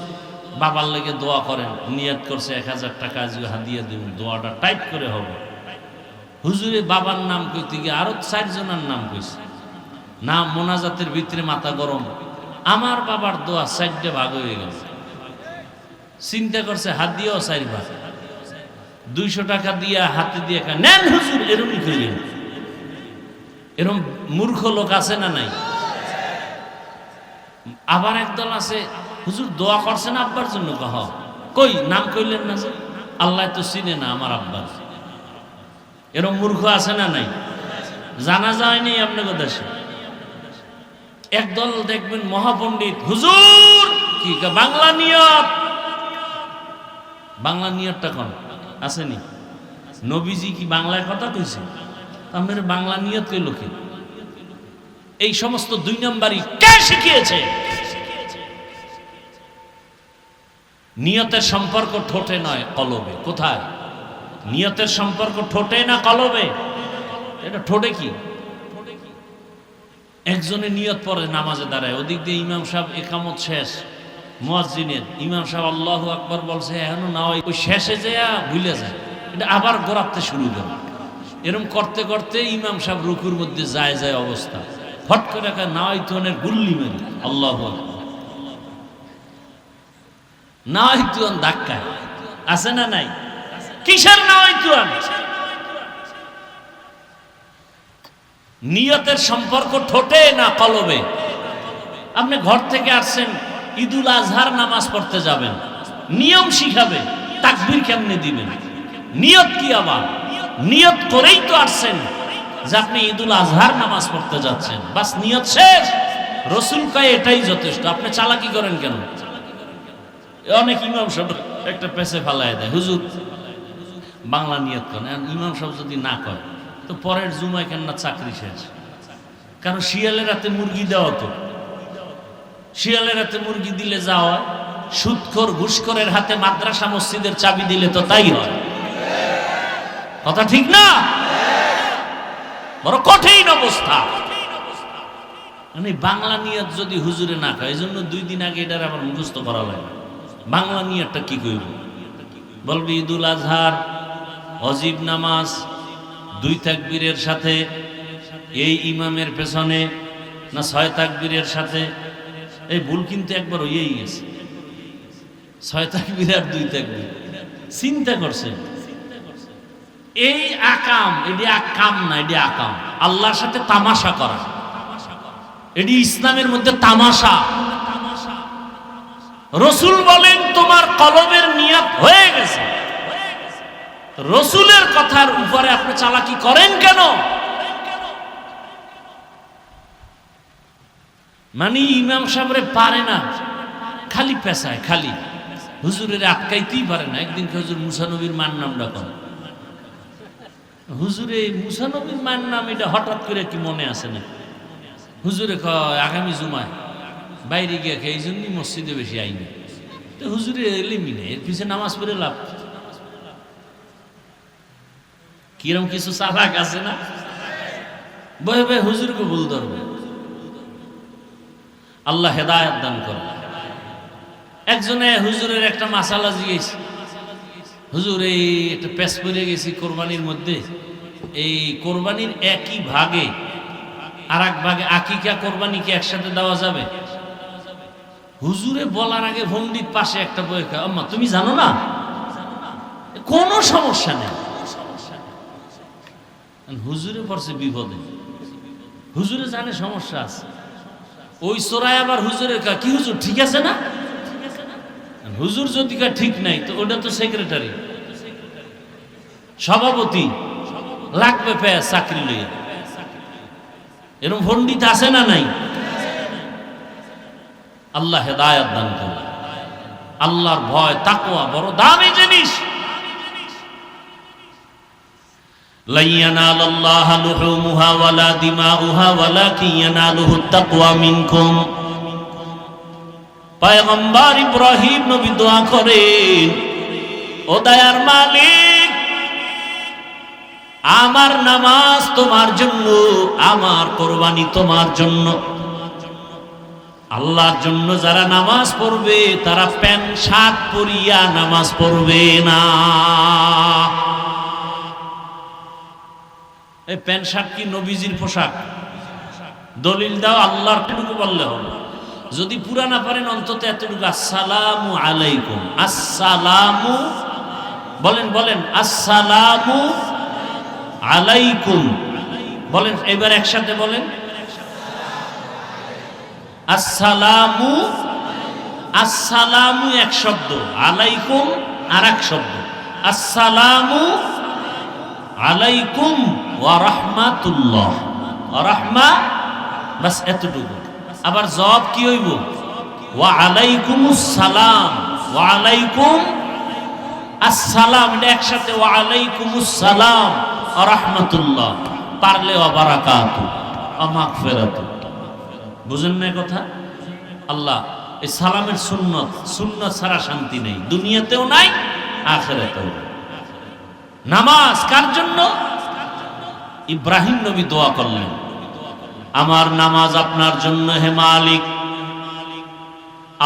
বাবার লেগে দোয়া করেন, নিয়ত করছে 1000 টাকা আজকে হাদিয়া দেবেন, দোয়াটা টাইপ করে হবে। হুজুরে বাবার নাম কইতে গিয়ে আরো 4 জনের নাম কইছে, নাম মোনাজাতের ভিতরে মাথা গরম। আমার বাবার দোয়া 4টে ভাগ হয়ে গেছে। চিন্তা করছে হাদিয়াও 4 ভাগ, 200 টাকা দিয়া হাতে দিয়ে নেন হুজুর, এরমই কইলেন। এরম মূর্খ লোক আছে না নাই? আবার একদল আছে, হুজুর দোয়া করছেন আব্বার জন্য, কহ কই নাম কইলেন না যে? আল্লাহ তো চিনে না আমার আব্বার। এরম মূর্খ আছে না নাই? জানা যায়নি আপনাকে দেশে। একদল দেখবেন মহাপণ্ডিত, হুজুর কি বাংলা নিয়ত। বাংলা নিয়তটা কোন আসেনি? নবীজি কি বাংলায় কথা কইছে? আপনার বাংলা নিয়ত কইল কি? এই সমস্ত 2 নম্বরই কে শিখিয়েছে? নিয়তের সম্পর্ক ঠোঁটে নয়, কলবে। কোথায়? নিয়তের সম্পর্ক ঠোঁটে না কলবে? এটা ঠোঁটে কি? একজনে নিয়ত পড়ে নামাজে দাঁড়ায়, ওদিক দিয়ে ইমাম সাহেব একামত শেষ, মুয়াজ্জিনের ইমাম সাহেব আল্লাহু আকবার বলছে, এখনো না ওই শেষে যেয়া ভুলে যায়, এটা আবার গোড়াতে শুরু করে। এরকম করতে করতে ইমাম সাহেব রুকুর মধ্যে যায় যায় অবস্থা, ফট করে নাওয়াইতুনের গুল্লি মেরে আল্লাহু আকবার, নাওয়াইতুন ধাক্কা আছে না নাই? কিসের নাওয়াইতুন? নিয়তের সম্পর্ক ঠোঁটে না কলবে? আপনি ঘর থেকে আসছেন, ঈদুল আজহার নামাজ পড়তে যাবেন, নিয়ম শিখাবে, তাকবীর কেমনে দিবেন, নিয়ত কি? আবার নিয়ত করেই তো আসছেন যে আপনি ঈদুল আজহার নামাজ পড়তে যাচ্ছেন, বাস নিয়ত শেষ। রসুল কয় এটাই যথেষ্ট। আপনি চালাকি করেন কেন? অনেক ইমাম সাহেব একটা পেছে ফালায় দেয়, হুজুর বাংলা নিয়ত করেন। ইমাম সাহেব যদি না করে তো পরের জুমায় কেন না চাকরি শেষ। কারণ শিয়ালের রাতে মুরগি দেওয়া, তো শিয়ালের হাতে মুরগি দিলে যাওয়া, সুদখোর ঘুষখোরের হাতে মাদ্রাসা মসজিদের চাবি দিলে তো তাই হয়। কথা ঠিক না? বড় কঠিন অবস্থা। মানে বাংলা নিয়ত যদি হুজুরে না খায়, এই জন্য 2 দিন আগে এটার আবার মুখস্থ করা লাগে। বাংলা নিয়তটা কি কইব? বলবি ঈদুল আজহার অজিব নামাজ 2 তাকবীরের সাথে, এই ইমামের পেছনে, না 6 তাকবীরের সাথে? এই ভুল কিন্তু একবার হয়েই গেছে, 6 তাকবীর আর 2 তাকবীর। চিন্তা করছেন? এই আকাম, এটি আকাম না, এটি আকাম। আল্লাহর সাথে তামাশা করা, এটি ইসলামের মধ্যে তামাশা। রসুল বলেন তোমার কলবের নিয়ত হয়ে গেছে, রসুলের কথার উপরে আপনি চালাকি করেন কেন? মানে ইমাম সাহেবরে পারে না, খালি পেশায়, খালি হুজুরের আটকাইতেই পারে না। একদিন হুজুর মুসা নবীর মান নাম ডাকন, হুজুরে মুসা নবীর মান নাম এটা হঠাৎ করে কি মনে আসে না? হুজুরে কয় আগামী জুমায় বাইরে গিয়ে এই জন্যই মসজিদে বেশি আইনি। তো হুজুরে এলিমি নেই, এর পিছনে নামাজ পড়ে লাভ। কিরম কিছু চালাক আছে না, বয়ে বয়ে হুজুরকে ভুল ধরবে। আল্লাহ হেদায়েত দান করে। একজনে হুজুরের একটা মাসালা জিজ্ঞেস, হুজুর এই একটা পেশ পড়ে গেছি কোরবানির মধ্যে, এই কোরবানির একই ভাগে আর এক ভাগে আকিকা কোরবানিকে একসাথে দেওয়া যাবে? হুজুরে বলার আগে পণ্ডিত পাশে একটা বই, আম্মা তুমি জানো না? কোনো সমস্যা নেই। হুজুরে পড়ছে বিপদে, হুজুরে জানে সমস্যা আছে, ওই চোরাই আবার হুজুরের কি হুজুর ঠিক আছে না? হুজুর যদি ঠিক নাই তো ওটা তো সেক্রেটারি, সভাপতি লাগবে পেয়ে চাকরি লইয়া। এরকম পণ্ডিত আছে না নাই? আল্লাহ হেদায়েত দান করে। আল্লাহর ভয় তাকওয়া বড় দামি জিনিস। লা ইয়ানালাল্লাহু লুহুমুহা ওয়ালা দিমাউহা ওয়ালাকিন ইয়ানালুহুত তাকওয়া মিনকুম। পয়গম্বর ইব্রাহিম নবী দোয়া করেন, ও দয়ার মালিক, আমার নামাজ তোমার জন্য, আমার কোরবানি তোমার জন্য। আল্লাহর জন্য যারা নামাজ পড়বে তারা প্যান্ট শার্ট পরিয়া নামাজ পড়বে না। এই প্যান্ট শার্ট কি নবীজির পোশাক? দলিল দাও, আল্লাহর টুকু বললে হবে। যদি পুরা না পারেন অন্তত এতটুকু, আসসালামু আলাইকুম। আসসালামু বলেন, বলেন আসসালামু আলাইকুম বলেন, এবার একসাথে বলেন আসসালামু। আসসালামু এক শব্দ, আলাইকুম আর এক শব্দ। আসসালামু আলাইকুম ওয়া রাহমাতুল্লাহ, ওয়া রাহমা, বাস এতটুকু। আবার জবাব কি হইব? ওয়া আলাইকুমুস সালাম, ওয়া আলাইকুম আসসালাম, এটা একসাথে, ওয়া আলাইকুমুস সালাম ওয়া রাহমাতুল্লাহ, পারলে ওয়া বারাকাতু ওয়া মাগফিরাতু। বুঝেন না কথা? আল্লাহ এই সালামের সুন্নত, সুন্নত ছাড়া শান্তি নেই, দুনিয়াতেও নাই আখিরাতেও। নামাজ কার জন্য? ইব্রাহিম নবী দোয়া করলেন, আমার নামাজ আপনার জন্য হে মালিক।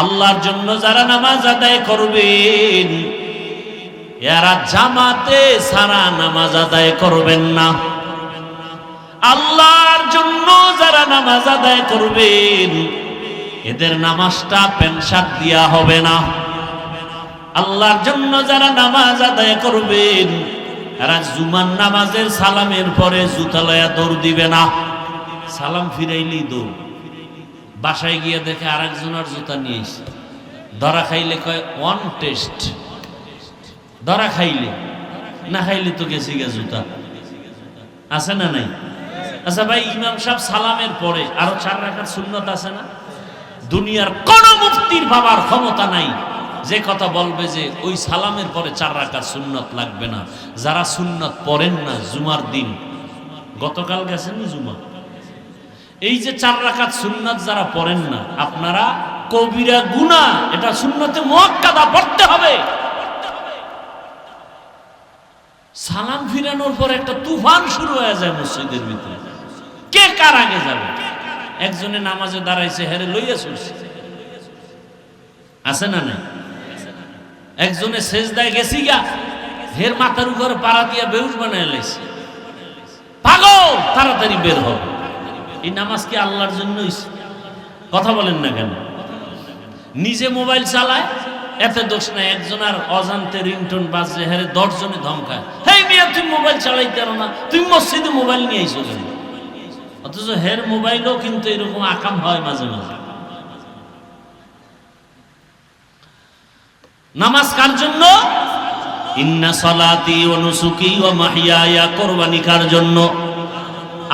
আল্লাহর জন্য যারা নামাজ আদায় করবেন এরা জামাতে সারা নামাজ আদায় করবেন না। আল্লাহর জন্য যারা নামাজ আদায় করবেন এদের নামাজটা প্যান্ট শার্ট দিয়া হবে না। আল্লাহর জন্য যারা নামাজ আদায় করবেন এরা জুমার নামাজের সালামের পরে জুতা লয়া দৌড় দিবে না। সালাম ফিরাইলেই দৌড়, বাসায় গিয়ে দেখে আরেকজনের জুতা নিয়ে এসে ধরা খাইলে কয় ওয়ান টেস্ট, ধরা খাইলে, না খাইলে তো গেছি গে জুতা। আছে না নাই? আচ্ছা ভাই, ইমাম সাহেব সালামের পরে আরো 4 রাকাত সুন্নত আছে না? দুনিয়ার কোন মুফতির ভাবার ক্ষমতা নাই যে কথা বলবে যে ওই সালামের পরে 4 রাকাত সুন্নত লাগবে না। যারা সুন্নত পড়েন না জুমার দিন, গতকাল গেছেন জুমা, এই যে 4 রাকাত সুন্নত যারা পড়েন না, আপনারা কবিরা গুনাহ, এটা সুন্নতে মুআক্কাদা পড়তে হবে। সালাম ফিরানোর পর একটা তুফান শুরু হয়ে যায় মসজিদের ভিতরে, কে কার আগে যাবে। একজনে নামাজে দাঁড়াইছে, হেরে লইয়া চলছে, আছে না নাই? একজনে সেজদায় গেছি গা, হের মাথার উপরে পাড়া দিয়া বেহুশ বানায় লাইছে, পাগল, তাড়াতাড়ি বের হবে। এই নামাজ কি আল্লাহর জন্য? কথা বলেন না কেন? নিজে মোবাইল চালায়, এতে দোষ নাই। একজন আর অজান্তে রিংটোন বাজছে, হেরে 10 জনে ধমকায়, হেই মিয়া তুমি মোবাইল চালাইতে পারো না, তুমি মসজিদে মোবাইল নিয়ে আইছো কেন? অথচ হের মোবাইলও কিন্তু এরকম আকাম হয় মাঝে মাঝে। নামাজ কার জন্য? ইন্না সালাতি ওয়া নুসুকি ওয়া মাহইয়ায়া, কোরবানি কার জন্য?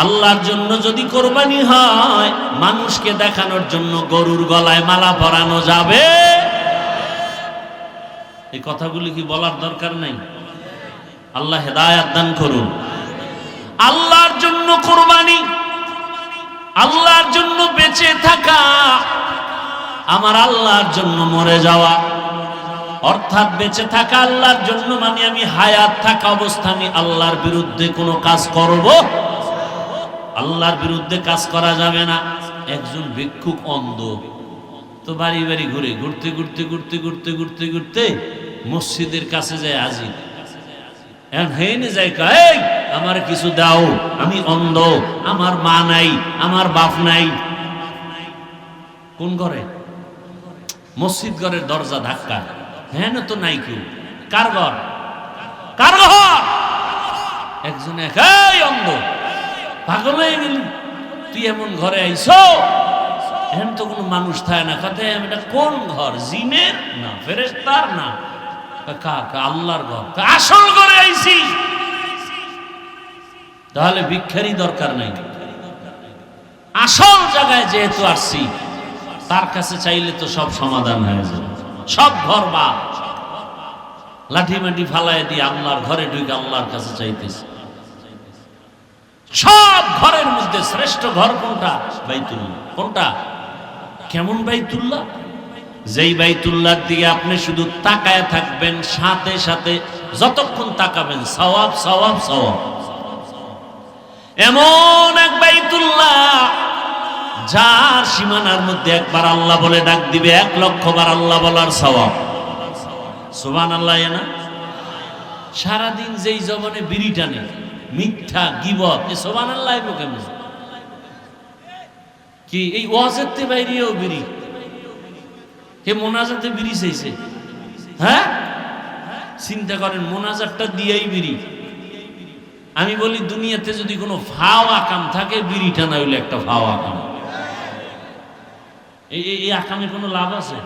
আল্লাহর জন্য। যদি কোরবানি হয় মানুষকে দেখানোর জন্য গরুর গলায় মালা পরানো যাবে? এই কথাগুলি কি বলার দরকার নাই? আল্লাহ হেদায়েত দান করুন। আল্লাহর জন্য কোরবানি, আল্লাহর জন্য বেঁচে থাকা, আমার আল্লাহর জন্য মরে যাওয়া। অর্থাৎ বেঁচে থাকা আল্লাহর জন্য মানে আমি হায়াত থাকা অবস্থায় আল্লাহর বিরুদ্ধে কোনো কাজ করব? আল্লাহর বিরুদ্ধে কাজ করা যাবে না। একজন ভিক্ষুক অন্ধ, তো বাড়ি বাড়ি ঘুরে ঘুরতে ঘুরতে ঘুরতে ঘুরতে ঘুরতে ঘুরতে মসজিদের কাছে যায় হাজির। এখন হেনে যায়, এই আমার কিছু দাও, আমি অন্ধ, আমার মা নাই, আমার বাপ নাই। কোন ঘরে? মসজিদ ঘরের দরজা ধাক্কা, হ্যাঁ না তো নাই কেউ। কার ঘর? কার ঘর? একজন একাই অন্ধ, পাগল হয়ে গেলি, তুই এমন ঘরে আইছো, এখন তো কোনো মানুষ থাকে না। কথা এটা কোন ঘর, জিনের না ফেরেশতার না, কাকা আল্লাহর ঘর। আসল ঘরে আইছি, তাহলে ভিক্ষারই দরকার নাই। আসল জায়গায় যেহেতু আসছি, তার কাছে চাইলে তো সব সমাধান হয়ে যাবে। সব ঘর বা লাঠি মাটি ফালাই দিয়ে আল্লাহর ঘরে ঢুকে আল্লাহর কাছে চাইতেছে। সব ঘরের মধ্যে শ্রেষ্ঠ ঘর কোনটা? বাইতুল্লাহ। কোনটা? কেমন বাইতুল্লাহ? যেই বাইতুল্লাহর দিকে আপনি শুধু তাকায় থাকবেন, সাথে সাথে যতক্ষণ তাকাবেন সওয়াব সওয়াব সওয়াব। এমন এক বাইতুল্লাহ যার সীমানার মধ্যে একবার আল্লাহ বলে ডাক দিবে 1,00,000 বার আল্লাহ বলার সওয়াব। সুবহানাল্লাহ। না সারাদিন যেই জবানে বিড়ি টানে, মিথ্যা গীবত, এ সুবহানাল্লাহ কেমন? কি এই ওয়াজেতে বাইরেও বিড়ি, কে মোনাজাতে বিড়ি চাইছে? হ্যাঁ, চিন্তা করেন, মোনাজাতটা দিয়েই বিড়ি। আমি বলি দুনিয়াতে যদি কোনো ফাও আকাম থাকে, বিড়ি টানা হইলে একটা ফাও আকাম। এই আকামে কোনো লাভ আছে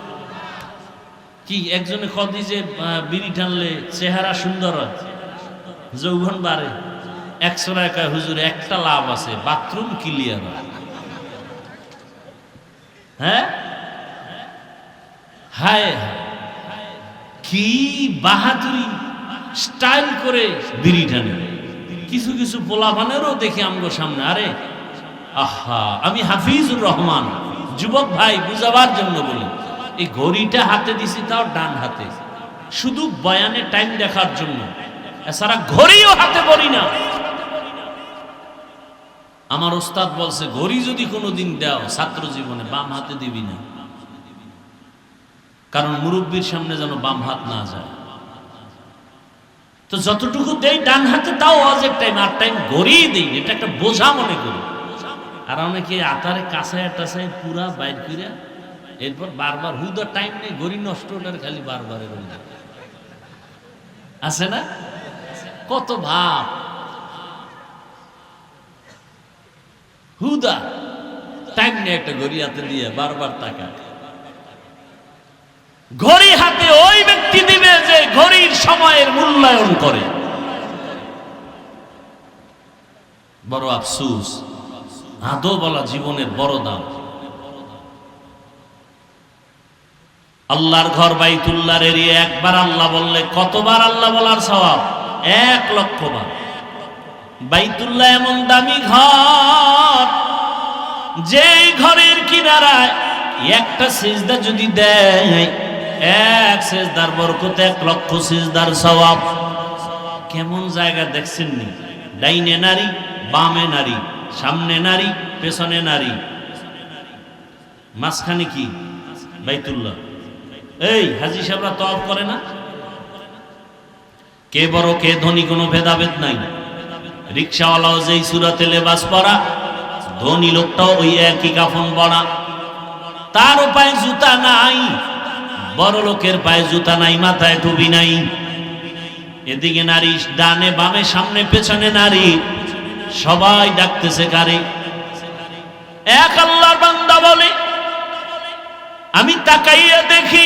কি? একজনে কদি যে বিড়ি টানলে চেহারা সুন্দর হয়, যৌবন বাড়ে। 100 টাকা হুজুর একটা লাভ আছে, বাথরুম ক্লিয়ার হয়। হ্যাঁ, হায় কি বাহাদুরি, স্টাইল করে বিড়ি টানে। কিছু কিছু পোলাপানেরও দেখি আমগো সামনে, আরে আহা, আমি হাফিজুর রহমান, যুবক ভাই বুঝাবার জন্য বলি, এই ঘড়িটা হাতে দিছি, তাও ডান হাতে, শুধু বয়ানে টাইম দেখার জন্য, এছাড়া ঘড়িও হাতে পড়ি না। আমার ওস্তাদ বলছে, ঘড়ি যদি কোনোদিন দাও ছাত্র জীবনে, বাম হাতে দিবি না, কারণ মুরব্বীর সামনে যেন বাম হাত না যায়। তো যতটুকু দেই ডান হাতে, তাও অজের টাইম, আর টাইম ঘড়ি দেই, এটা একটা বোঝা মনে করি। আর অনেকে আতারে কাছায় টাছায় পুরা বাইর করে এরপর বারবার হুদা টাইম নেই, ঘড়ি নষ্ট, ওটার খালি বারবার আছে না? কত ভাব, হুদা টাইম নেই, একটা ঘড়ি হাতে দিয়ে বারবার টাকা। ঘড়ি হাতে ওই ব্যক্তি দিবে যে ঘড়ির সময়ের মূল্যায়ন করে। বড় আফসোস, আদৌ বলা জীবনের বড় দাম। আল্লাহর ঘর বাইতুল্লাহর এরিয়া একবার আল্লাহ বললে কতবার আল্লাহ বলার সওয়াব? 1,00,000 বার। বাইতুল্লাহ এমন দামি ঘর, যেই ঘরের কিনারায় একটা সিজদা যদি দেয়, এক সিজদার বরকতে 1,00,000 সিজদার সওয়াব। কেমন জায়গা দেখছেন নি? ডাইনে নারী, বামে নারী, সামনে নারী, পেছনে নারী, মাঝখানে কি? বাইতুল্লাহ। এই হাজী সাহেবরা তওয়াফ করে না? কে বড় কে ধনী কোনো ভেদাভেদ নাই। রিকশাওয়ালাও যেই সুরাতে লেবাস পরা, ধনী লোকটাও ওই একই কাফন পরা। তারও পায়ে জুতা নাই, বড় লোকের পায়ে জুতা নাই, মাথায় টুপি নাই। এদিকে নারী, ডানে বামে সামনে পেছনে নারী, সবাই ডাকতেছে কারে? এক আল্লাহর বান্দা বলে, আমি তাকাইয়া দেখি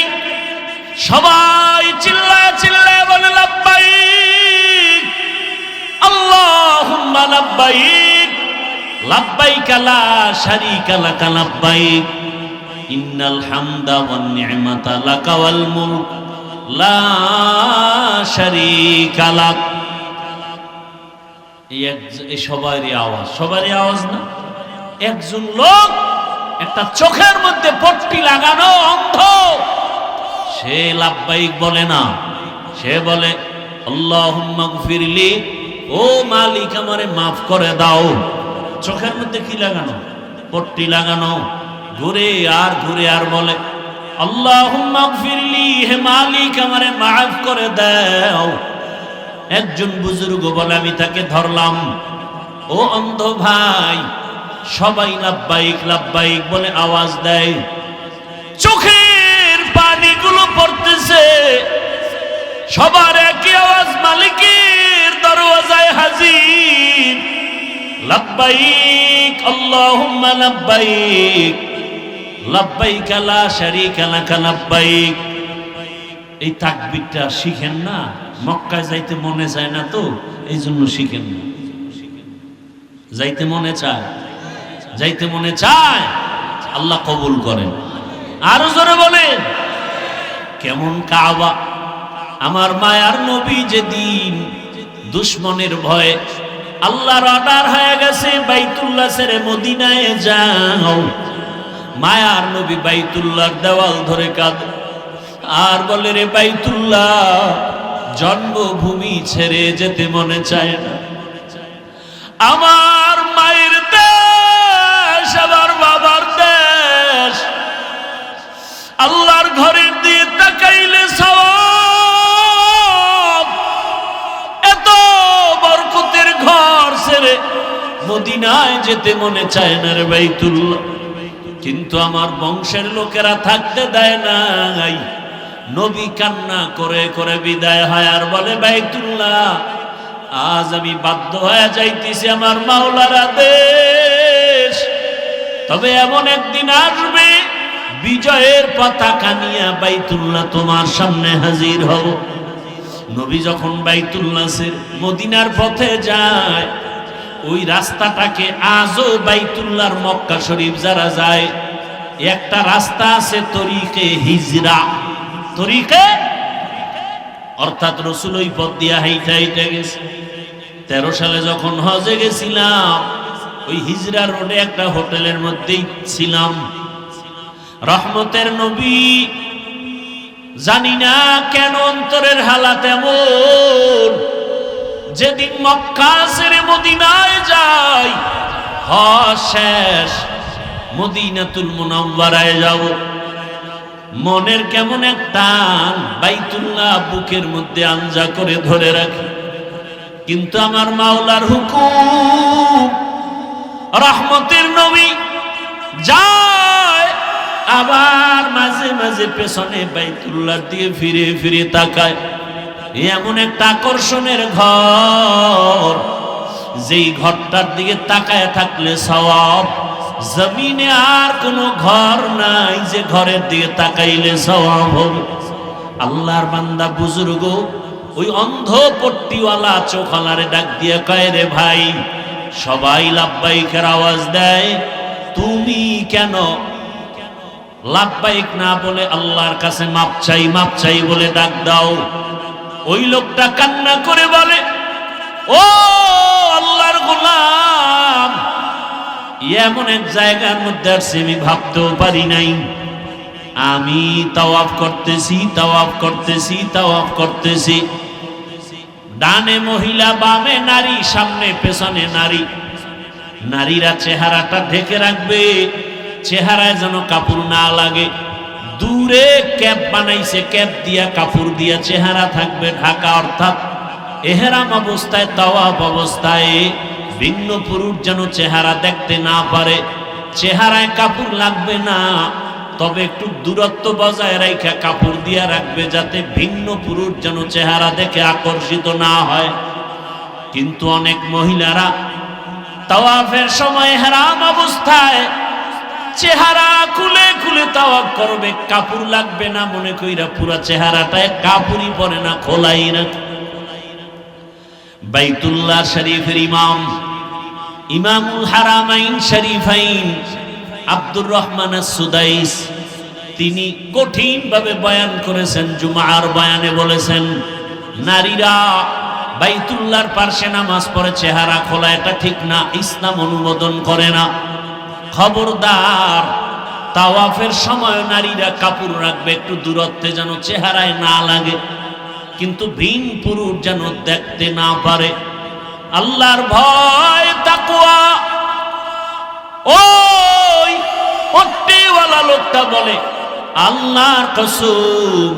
সবাই চিল্লায় চিল্লায় বলে লাব্বাইক আল্লাহুম্মা লাব্বাইক লাব্বাইক লা শারীকা লাকা লাব্বাইক ইন্নাল হামদা ওয়ান নি'মাতা লাকা ওয়াল মুলক লা শারীকা লাক। এই সবারই আওয়াজ, সবারই আওয়াজ না। একজন লোক একটা চোখের মধ্যে পট্টি লাগানো অন্ধ, সে লাব্বাইক বলে না, সে বলে আল্লাহুম্মা গফিরলি, ও মালিক আমারে মাফ করে দাও। চোখের মধ্যে কি লাগানো? পট্টি লাগানো। ঘুরে আর বলে আল্লাহুম্মা গফিরলি, হে মালিক আমারে মাফ করে দাও। একজন বুজুর্গ বলে, আমি তাকে ধরলাম, ও অন্ধ ভাই, সবাই লাব্বাইক লাব্বাইক বলে আওয়াজ দেয়, চোখের পানিগুলো পড়তেছে, সবার একই আওয়াজ, মালিকের দরওয়াজায় হাজির। লাব্বাইক আল্লাহুম্মা লাব্বাইক লাব্বাইক লা শারীকা লাকা লাব্বাইক। এই তাকবীরটা শিখেন না, মক্কায় যাইতে মনে চায় না তো এই জন্য শিখেন না। যাইতে মনে চায়, যাইতে মনে চায়, আল্লাহ কবুল করেন। আরো জোরে বলেন কেমন কাবা। আমার মায়ার নবী যেদিন দুশ্মনের ভয়ে আল্লাহর অর্ডার হয়ে গেছে বাইতুল্লাহ ছেড়ে মদিনায় যাও, মায়ার নবী বাইতুল্লাহর দেওয়াল ধরে কাঁদে আর বলে, রে বাইতুল্লাহ, জন্মভূমি ছেড়ে যেতে মনে চায় না। আমার মায়ের দেশ, আমার বাবার দেশ, আল্লাহর ঘরের দিয়ে তাকাইলে সওয়াব। এত বরকতের ঘর ছেড়ে মদিনায় যেতে মনে চায় না রে বাইতুল্লাহ। কিন্তু আমার বংশের লোকেরা থাকতে দেয় নাই। নবী কান্না করে করে বিদায় হয় আর বলে, বাইতুল্লাহ, আজ আমি বাধ্য হয়ে যাইতেছি আমার মাওলার আদেশ। তবে এমন একদিন আসবে বিজয়ের পতাকা নিয়ে বাইতুল্লাহ তোমার সামনে হাজির হব। নবী যখন বাইতুল্লাহ ছেড়ে মদিনার পথে যায়, ওই রাস্তাটাকে আজও বাইতুল্লাহর মক্কা শরীফ যারা যায়, একটা রাস্তা আছে তরিকে হিজরা। তরিকে অর্থাৎ রাসূল ওই পথ দিয়ে হাইটা হাইটা গেছে। 13 সালে যখন হজে গেছিলাম, ওই হিজরা রোডে একটা হোটেলের মধ্যেই ছিলাম। রহমতের নবী, জানি না কেন অন্তরের হালাত এমন, যেদিন মক্কা ছেড়ে মদিনায় যাই, হজ শেষ, মদিনাতুল মুনাওয়ারায় যাব, মনের কেমন একটা বাইতুল্লাহ বুকের মধ্যে আঞ্জা করে ধরে রাখি। কিন্তু আমার মাওলার হুকুম, রহমতের নবী যায়, আবার মাঝে মাঝে পেছনে বাইতুল্লাহ দিয়ে ফিরে ফিরে তাকায়। এমন একটা আকর্ষণের ঘর, যেই ঘরটার দিকে তাকায় থাকলে সওয়াব। জমিনে আর কোনো ঘর নাই যে ঘরের দিকে তাকাইলে সওয়াব হবে। আল্লাহর বান্দা বুজুর্গ ওই অন্ধ পট্টিওয়ালা চোখওয়ালারে ডাক দিয়ে কয়, রে ভাই, সবাই লাব্বাইকের আওয়াজ দেয়, তুমি কেন লাব্বাইক না বলে আল্লাহর কাছে মাপ চাই, মাপ চাই বলে ডাক দাও? ওই লোকটা কান্না করে বলে, ও আল্লাহর গোলাম, এমন এক জায়গার মধ্যে আসছি আমি ভাবতেও পারি নাই। আমি তাওয়াফ করতেছি, তাওয়াফ করতেছি, তাওয়াফ করতেছি, ডানে মহিলা, বামে নারী, সামনে পেছনে নারী। নারীরা চেহারাটা ঢেকে রাখবে, চেহারায় যেন কাপড় না লাগে। দূরে ক্যাপ বানাইছে, ক্যাপ দিয়া কাপড় দিয়া চেহারা থাকবে ঢাকা। অর্থাৎ এহরাম অবস্থায়, তাওয়াফ অবস্থায় ভিন্ন পুরুষ যেন চেহারা দেখতে না পারে। চেহারায় কাপড় লাগবে না, তবে একটু দূরত্ব বজায় রেখে কাপড় দিয়া রাখবে, যাতে ভিন্ন পুরুষ যেন চেহারা দেখে আকর্ষিত না হয়। কিন্তু অনেক মহিলারা তাওয়াফের সময় ইহরাম অবস্থায় চেহারা খুলে খুলে তাওয়াফ করবে, কাপড় লাগবে না মনে কইরা পুরা চেহারাটায় কাপড়ই পরে না, খোলাই রাখে। বাইতুল্লাহ শরীফের ইমাম, ইমামুল হারামাইন শরীফাইন আব্দুর রহমান আস-সুদাইস, তিনি কঠিন ভাবে বয়ান করেছেন। জুমার বয়ানে বলেছেন, নারীরা বাইতুল্লাহর পাশে নামাজ পড়ে চেহারা খোলা, এটা ঠিক না, ইসলাম অনুমোদন করে না। খবরদার, তাওয়াফের সময় নারীরা কাপড় রাখবে, একটু দূরত্বে যেন চেহারায় না লাগে, কিন্তু ভিন পুরুষ যেন দেখতে না পারে। আল্লাহর ভয়, তাকওয়া। ওই পট্টিওয়ালা লোকটা বলে, আল্লাহর কসম,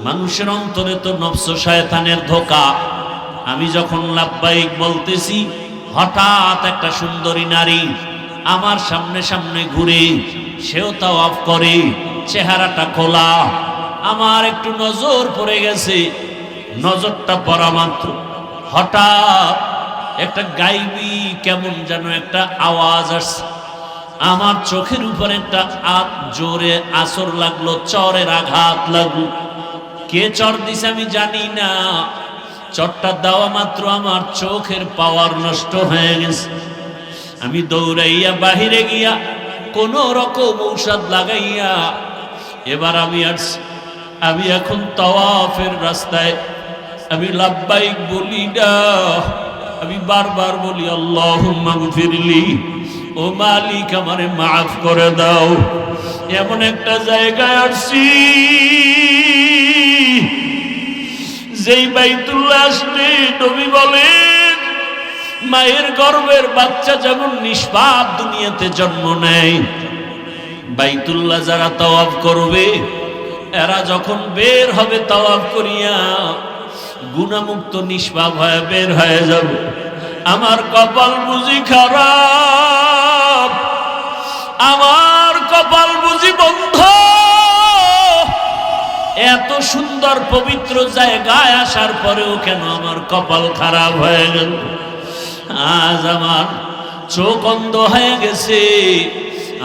মানুষের অন্তরে তো নফস শয়তানের ধোঁকা। আমি যখন লাব্বাইক বলতেছি, হঠাৎ একটা সুন্দরী নারী আমার সামনে সামনে ঘুরে, সেও তাওয়াফ করে, চেহারাটা খোলা। আমার একটু নজর পড়ে গেছে, নজরটা পড়া মাত্র হঠাৎ একটা গাইবি কেমন যেন একটা আওয়াজ আসছে। আমার চোখের উপর একটা জোরে আসর লাগলো, চরের আঘাত লাগলো। কে চর দিছে আমি জানি না, চরটা দেওয়া মাত্র আমার চোখের পাওয়ার নষ্ট হয়ে গেছে। আমি দৌড়াইয়া বাহিরে গিয়া কোন রকম ঔষধ লাগাইয়া এবার আমি এখন তাওয়াফের রাস্তায় আমি লাব্বাইক বলি না, আমি বারবার বলি আল্লাহুম্মা গফিরলি, ও মালিক আমারে মাফ করে দাও। এমন একটা জায়গায় আসছি যেই বাইতুল্লাহ আসলে নবী বলেন মায়ের গর্ভের বাচ্চা যেমন নিষ্পাপ দুনিয়াতে জন্ম নেয়, বাইতুল্লাহ যারা তাওয়াফ করবে এরা যখন বের হবে তাওয়াফ করিয়া গুনাহমুক্ত নিষ্পাপ হয়ে বের হয়ে যাবে। আমার কপাল বুঝি খারাপ, আমার কপাল বুঝি বন্ধ। এত সুন্দর পবিত্র জায়গায় আসার পরেও কেন আমার কপাল খারাপ হয়ে গেল? আজ আমার চোখ অন্ধ হয়ে গেছে।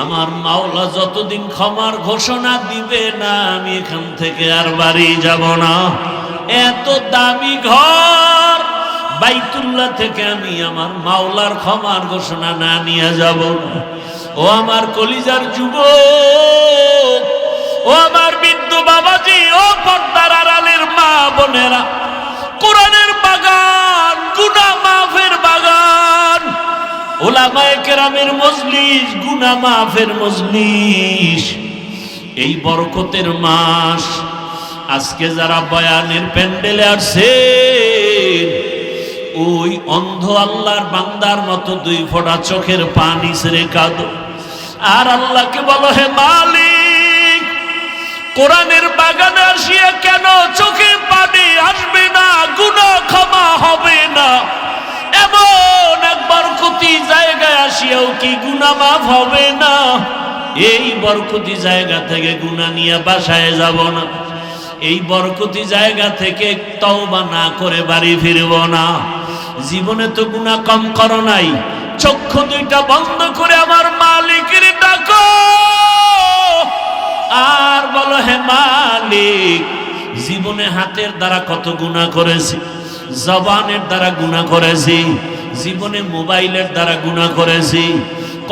আমার মাওলা যতদিন ক্ষমার ঘোষণা দিবে না আমি এখান থেকে আর বাড়ি যাব না। এত দামি ঘর বাইতুল্লাহ থেকে আমি আমার মাওলার ক্ষমার ঘোষণা না নিয়ে যাব না। ও আমার কলিজার যুবক, ও আমার বৃদ্ধ বাবাজি, ও পর্দার আড়ালের মা বোনেরা, কোরআনের বাগান, গুনাহ মাফের বাগান, উলামায়ে কেরামের মজলিস, গুনাহ মাফের মজলিস, এই বরকতের মাস। আজকে যারা বয়ানের প্যান্ডেলে আসছে ওই অন্ধ আল্লাহর বান্দার মতো দুই ফোঁটা চোখের পানি ছেড়ে কাঁদো আর আল্লাহকে বলো, হে মালিক, কোরআনের বাগানে আসিয়া কেন চোখে পানি আসবে না, গুনাহ ক্ষমা হবে না? এমন এক বরকতি জায়গায় আসিয়াও কি গুনাহ মাফ হবে না? এই বরকতি জায়গা থেকে গুনাহ নিয়ে বাসায় যাব না, এই বরকতি জায়গা থেকে তওবা না করে বাড়ি ফিরব না। জীবনে তো গুনাহ কম করো নাই, চক্ষু দুইটা বন্ধ করে আমার মালিকের ডাকো আর বলো, হে মালিক, জীবনে হাতের দ্বারা কত গুনাহ করেছি, জবানের দ্বারা গুনাহ করেছি, জীবনে মোবাইলের দ্বারা গুনাহ করেছি,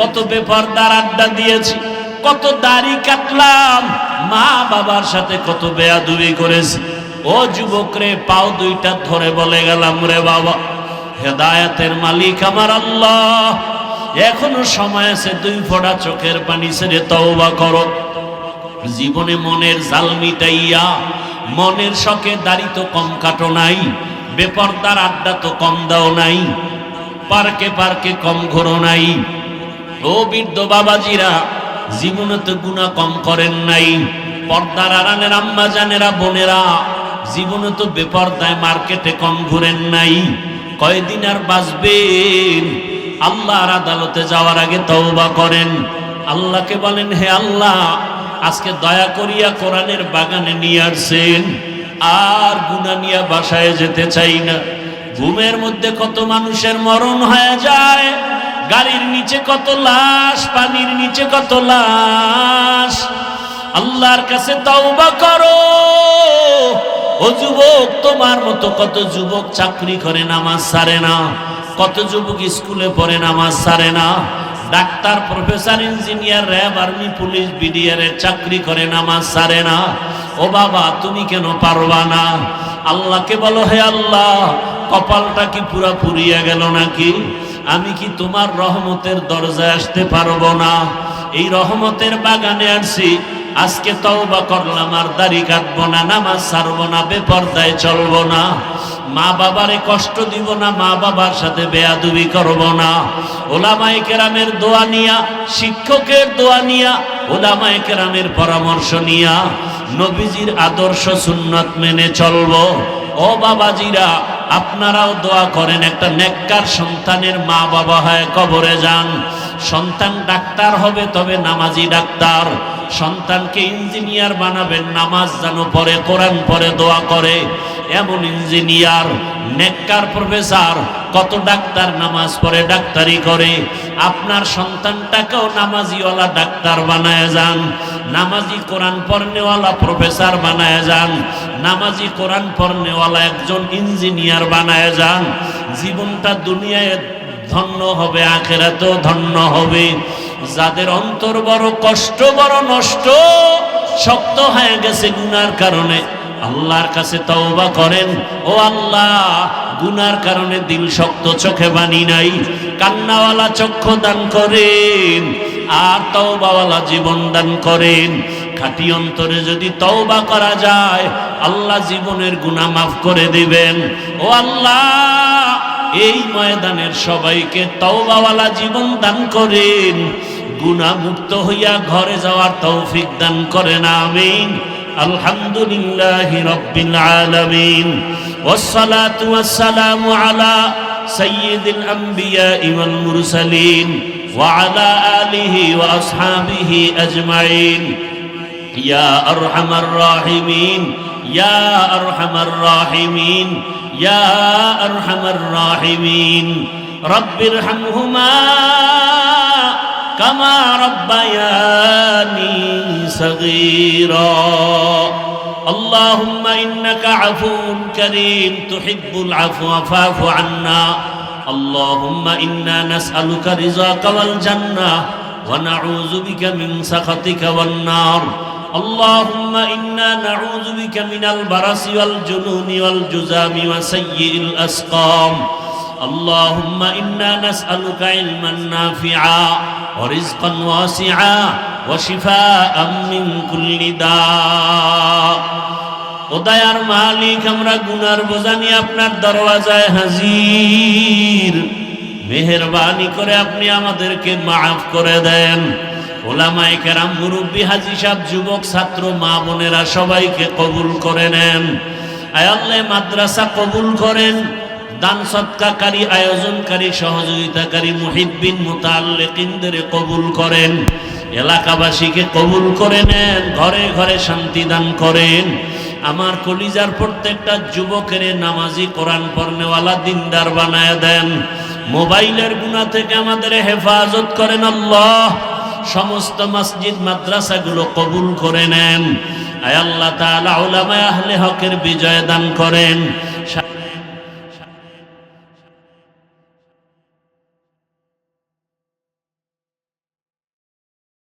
কত বেপরদার আড্ডা দিয়েছি, কত দাড়ি কাটলাম, মা বাবার সাথে কত বেয়াদবি করেছি। ও যুবক রে, পাও দুইটা ধরে বলে গেলাম, রে বাবা, হেদায়েতের মালিক আমার আল্লাহ, এখনো সময় আছে, দুই ফোঁটা চোখের পানি ছেড়ে তওবা করো। জীবনে মনের জাল মিটাইয়া, মনের শখে দাড়ি তো কম কাটো নাই, বেপরদার আড্ডা তো কম দাও নাই, পার্কে পার্কে কম ঘোরো নাই। ও বৃদ্ধ বাবাজিরা, জীবনে তো গুনাহ কম করেন নাই। পর্দার আড়ালের আম্মা জানেরা, বোনেরা, জীবনে তো বেপরদায় মার্কেটে কম ঘুরেন নাই। কয়দিন আর বাঁচবেন? আল্লাহর আদালতে যাওয়ার আগে তওবা করেন। আল্লাহকে বলেন, হে আল্লাহ, আজকে দয়া করিয়া কোরআনের বাগানে নিয়ে আসছেন, আর গুনাহ নিয়ে বাসায় যেতে চাই না। ঘুমের মধ্যে কত মানুষের মরণ হয়ে যায়, গাড়ির নিচে কত লাশ, পানির নিচে কত লাশ। আল্লাহর কাছে তওবা করো। ও যুবক, তোমার মতো কত যুবক চাকরি করে নামাজ ছাড়ে না, কত যুবক স্কুলে পড়ে নামাজ ছাড়ে না, doctor, professor, engineer, RAB, army, police, BDR এর চাকরি করে নামাজ ছাড়ে না। ও বাবা, তুমি কেন পারবা না? আল্লাহকে বলো, হে আল্লাহ, কপালটা কি পুরা পুড়িয়ে গেল নাকি? আমি কি তোমার রহমতের দরজায় আসতে পারবো না? এই রহমতের বাগানে আসছি, আজকে তওবা করলাম, আর দাড়ি কাটবো না, নামাজ ছাড়বো না, বেপরদায় চলবো না, মা বাবারে কষ্ট দিব না, মা বাবার সাথে বেয়াদবি করব না। ওলামায়ে কেরামের দোয়া নিয়া, শিক্ষকের দোয়া নিয়া, ওলামায়ে কেরামের পরামর্শ নিয়া নবীজির আদর্শ সুন্নাত মেনে চলবো। ও বাবাজিরা, আপনারাও দোয়া করেন, একটা নেককার সন্তানের মা বাবা হয় কবরে যান। সন্তান ডাক্তার হবে, তবে নামাজি ডাক্তার। সন্তানকে ইঞ্জিনিয়ার বানাবেন, নামাজ যেন পড়ে, কোরআন পড়ে, দোয়া করে। এমন ইঞ্জিনিয়ার, নেককার প্রফেসর, কত ডাক্তার নামাজ পড়ে ডাক্তারি করে। আপনার সন্তানটাকেও নামাজিওয়ালা ডাক্তার বানায় যান, নামাজি কোরআন পড়নেওয়ালা প্রফেসর বানায় যান, নামাজি কোরআন পড়নেওয়ালা একজন ইঞ্জিনিয়ার বানায় যান। জীবনটা দুনিয়ায় ধন্য হবে, আখিরাতেও ধন্য হবে। যাদের অন্তর বড় কষ্ট, বড় নষ্ট, শক্ত হয়ে গেছে গুনার কারণে, আল্লাহর কাছে তওবা করেন। ও আল্লাহ, গুনার কারণে দিল শক্ত, চোখে পানি নাই, কান্নাওয়ালা চক্ষু দান করেন, আর তওবাওয়ালা জীবন দান করেন। খাঁটি অন্তরে যদি তওবা করা যায়, আল্লাহ জীবনের গুনাহ মাফ করে দিবেন। ও আল্লাহ, এই ময়দানের সবাইকে তওবাওয়ালা জীবন দান করেন, গুনাহ মুক্ত হইয়া ঘরে যাওয়ার তৌফিক দান করেন। আমিন। আলহামদুলিল্লাহি রাব্বিল আলামিন, ওয়াসসালাতু ওয়াসসালামু আলা সাইয়্যিদিল আমবিয়া ওয়াল মুরসালিন ওয়া আলা আলিহি ওয়া আসহাবিহি আজমাইন। ইয়া আরহামার রাহিমিন, ইয়া আরহামার রাহিমিন, ইয়া আরহামার রাহিমিন। রব্বিরহামহুমা কামা রব্বায়ানি সগীরা। اللهم إنك عفو كريم تحب العفو فاعف عنا. اللهم إنا نسألك رضاك والجنة ونعوذ بك من سخطك والنار. اللهم إنا نعوذ بك من البرص والجنون والجذام وسيء الأسقام. اللهم إنا نسألك علما نافعا ورزقا واسعا وشفاء من كل داء. ও দয়ার মালিক, আমরা গুনার বোঝা নিয়ে আপনার দরওয়াজায় হাজির। মেহেরবানি করে আপনি আমাদেরকে মাফ করে দেন। ওলামায়ে কেরাম, মুরব্বী, হাজী সাহেব, যুবক, ছাত্র, মা বোনেরা সবাইকে কবুল করে নেন। আয় আল্লাহ, মাদ্রাসা কবুল করেন, দান সদকাকারী, আয়োজনকারী, সহযোগিতাকারী মুহিব্বিন মুতাআল্লিকিনদের কবুল করেন। এলাকাবাসীকে কবুল করে নেন, ঘরে ঘরে শান্তি দান করেন। আমার কলিজার প্রত্যেকটা যুবকের নামাজি, কোরআন পড়নেওয়ালা, দিনদার বানায় দেন। মোবাইলের গুনাহ থেকে আমাদের হেফাজত করেন আল্লাহ। সমস্ত মসজিদ মাদ্রাসাগুলো কবুল করে নেন। আয় আল্লাহ তাআলা, উলামায়ে আহলে হকের বিজয় দান করেন।